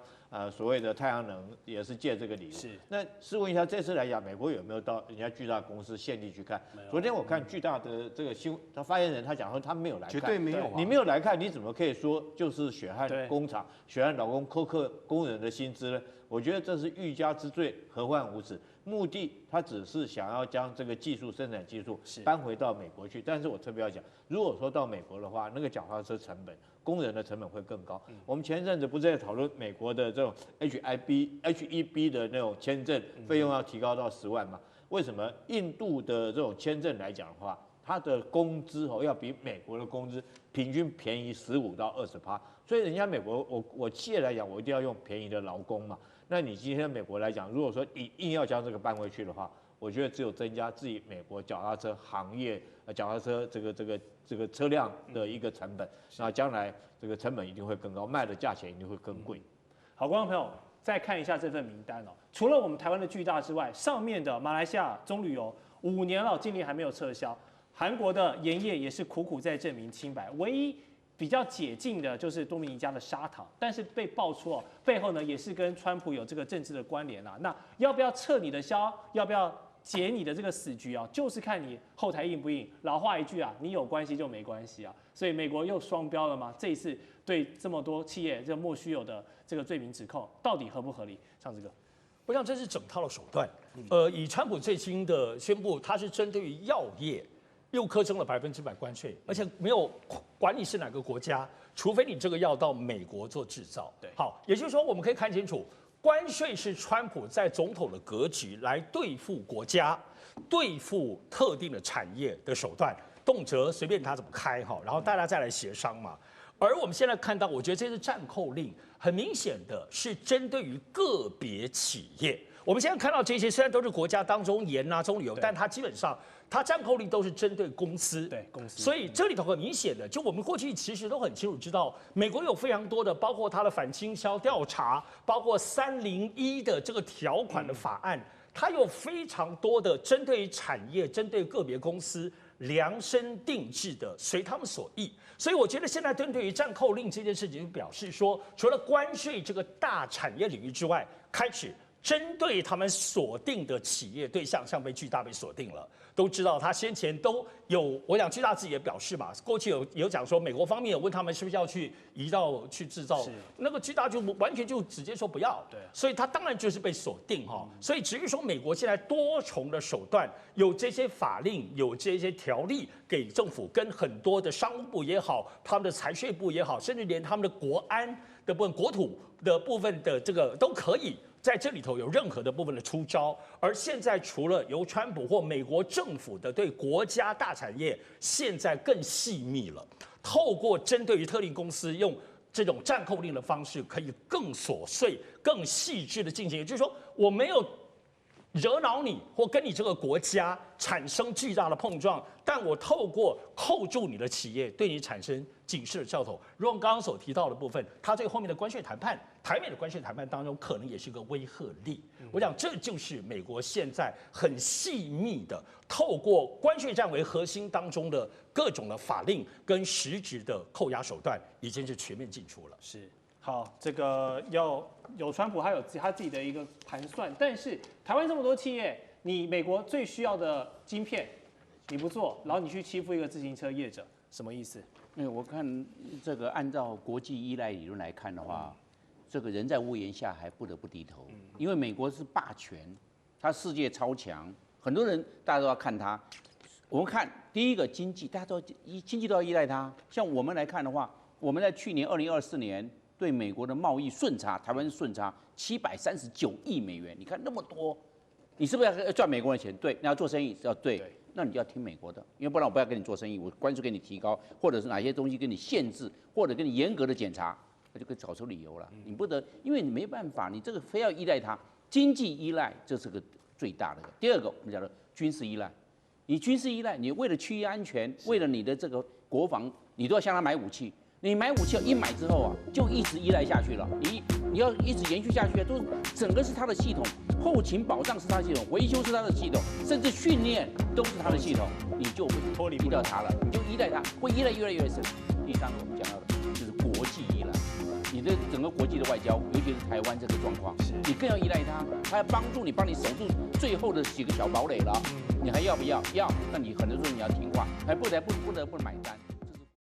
所谓的太阳能也是借这个理由。是。那试问一下，这次来讲，美国有没有到人家巨大公司现地去看？昨天我看巨大的这个他发言人他讲说他没有来看，绝对没有啊。你没有来看，你怎么可以说就是血汗工厂、血汗劳工扣克工人的薪资呢？我觉得这是欲加之罪，何患无辞。目的他只是想要将这个生产技术搬回到美国去。但是我特别要讲，如果说到美国的话，那个脚踏车成本、工人的成本会更高。我们前一阵子不是在讨论美国的这种 H-1B 的那种签证费用要提高到10万吗？为什么印度的这种签证来讲的话，它的工资要比美国的工资平均便宜15%到20%，所以人家美国我企业来讲，我一定要用便宜的劳工嘛。那你今天美国来讲，如果说你硬要将这个搬回去的话，我觉得只有增加自己美国脚踏车行业、脚踏车这个车辆的一个成本，那将来这个成本一定会更高，卖的价钱一定会更贵。好，观众朋友，再看一下这份名单哦。除了我们台湾的巨大之外，上面的马来西亚中旅游5年了，禁令还没有撤销。韩国的盐业也是苦苦在证明清白，唯一比较解禁的就是多米尼加的砂糖，但是被爆出哦，背后呢也是跟川普有这个政治的关联啊。那要不要撤你的销，要不要解你的这个死局啊，就是看你后台硬不硬。老话一句啊，你有关系就没关系啊。所以美国又双标了吗？这一次对这么多企业这莫须有的这个罪名指控，到底合不合理？像这个，我想这是整套的手段。以川普最新的宣布，他是针对于药业又课征了100%关税，而且没有管你是哪个国家，除非你这个药到美国做制造。对，好，也就是说我们可以看清楚，关税是川普在总统的格局来对付国家、对付特定的产业的手段，动辄随便他怎么开哈，然后大家再来协商嘛。而我们现在看到，我觉得这次暂扣令很明显的是针对于个别企业。我们现在看到这些虽然都是国家当中盐啊、中旅游，但它基本上它暂扣令都是针对公司，对公司。所以这里头很明显的，就我们过去其实都很清楚知道，美国有非常多的，包括它的反倾销调查，包括301的这个条款的法案，它有非常多的针对产业、针对个别公司量身定制的，随他们所意。所以我觉得现在针对于暂扣令这件事情，就表示说，除了关税这个大产业领域之外，开始针对他们锁定的企业对象，像被巨大被锁定了，都知道他先前都有，我想巨大自己也表示嘛，过去有讲说，美国方面有问他们是不是要去移到去制造，那个巨大就完全就直接说不要，对，所以他当然就是被锁定哈，所以至于说美国现在多重的手段，有这些法令，有这些条例给政府跟很多的商务部也好，他们的财税部也好，甚至连他们的国安的部分、国土的部分的这个都可以在这里头有任何的部分的出招，而现在除了由川普或美国政府的对国家大产业，现在更细密了，透过针对于特定公司用这种暂扣令的方式，可以更琐碎、更细致的进行。也就是说，我没有惹恼你或跟你这个国家产生巨大的碰撞，但我透过扣住你的企业，对你产生警示的兆头。如果刚刚所提到的部分，它最后面的关税谈判，台美的关税谈判当中，可能也是一个威慑力。我想这就是美国现在很细密的，透过关税战为核心当中的各种的法令跟实质的扣押手段，已经是全面进出了。是。好，这个要有川普，他有他自己的一个盘算，但是台湾这么多企业，你美国最需要的晶片你不做，然后你去欺负一个自行车业者，什么意思？我看这个按照国际依赖理论来看的话，这个人在屋檐下还不得不低头，因为美国是霸权，它世界超强，很多人大家都要看它。我们看第一个经济，大家都经济都要依赖它。像我们来看的话，我们在去年2024年。对美国的贸易顺差，台湾顺差739亿美元，你看那么多，你是不是要赚美国的钱？对，你要做生意要对，那你就要听美国的，因为不然我不要跟你做生意，我关税给你提高，或者是哪些东西给你限制，或者给你严格的检查，他就可以找出理由了。你不得，因为你没办法，你这个非要依赖他，经济依赖这是个最大的。第二个，我们讲的军事依赖，你军事依赖，你为了区域安全，为了你的这个国防，你都要向他买武器。你买武器一买之后啊，就一直依赖下去了。你要一直延续下去，都整个是他的系统，后勤保障是他的系统，维修是他的系统，甚至训练都是他的系统，你就会脱离不了他了，你就依赖他，会依赖越来越深。第三个我们讲到的就是国际依赖，你的整个国际的外交，尤其是台湾这个状况，你更要依赖他，他要帮你守住最后的几个小堡垒了，你还要不要？要，那你很多时候你要听话，还不得不买单。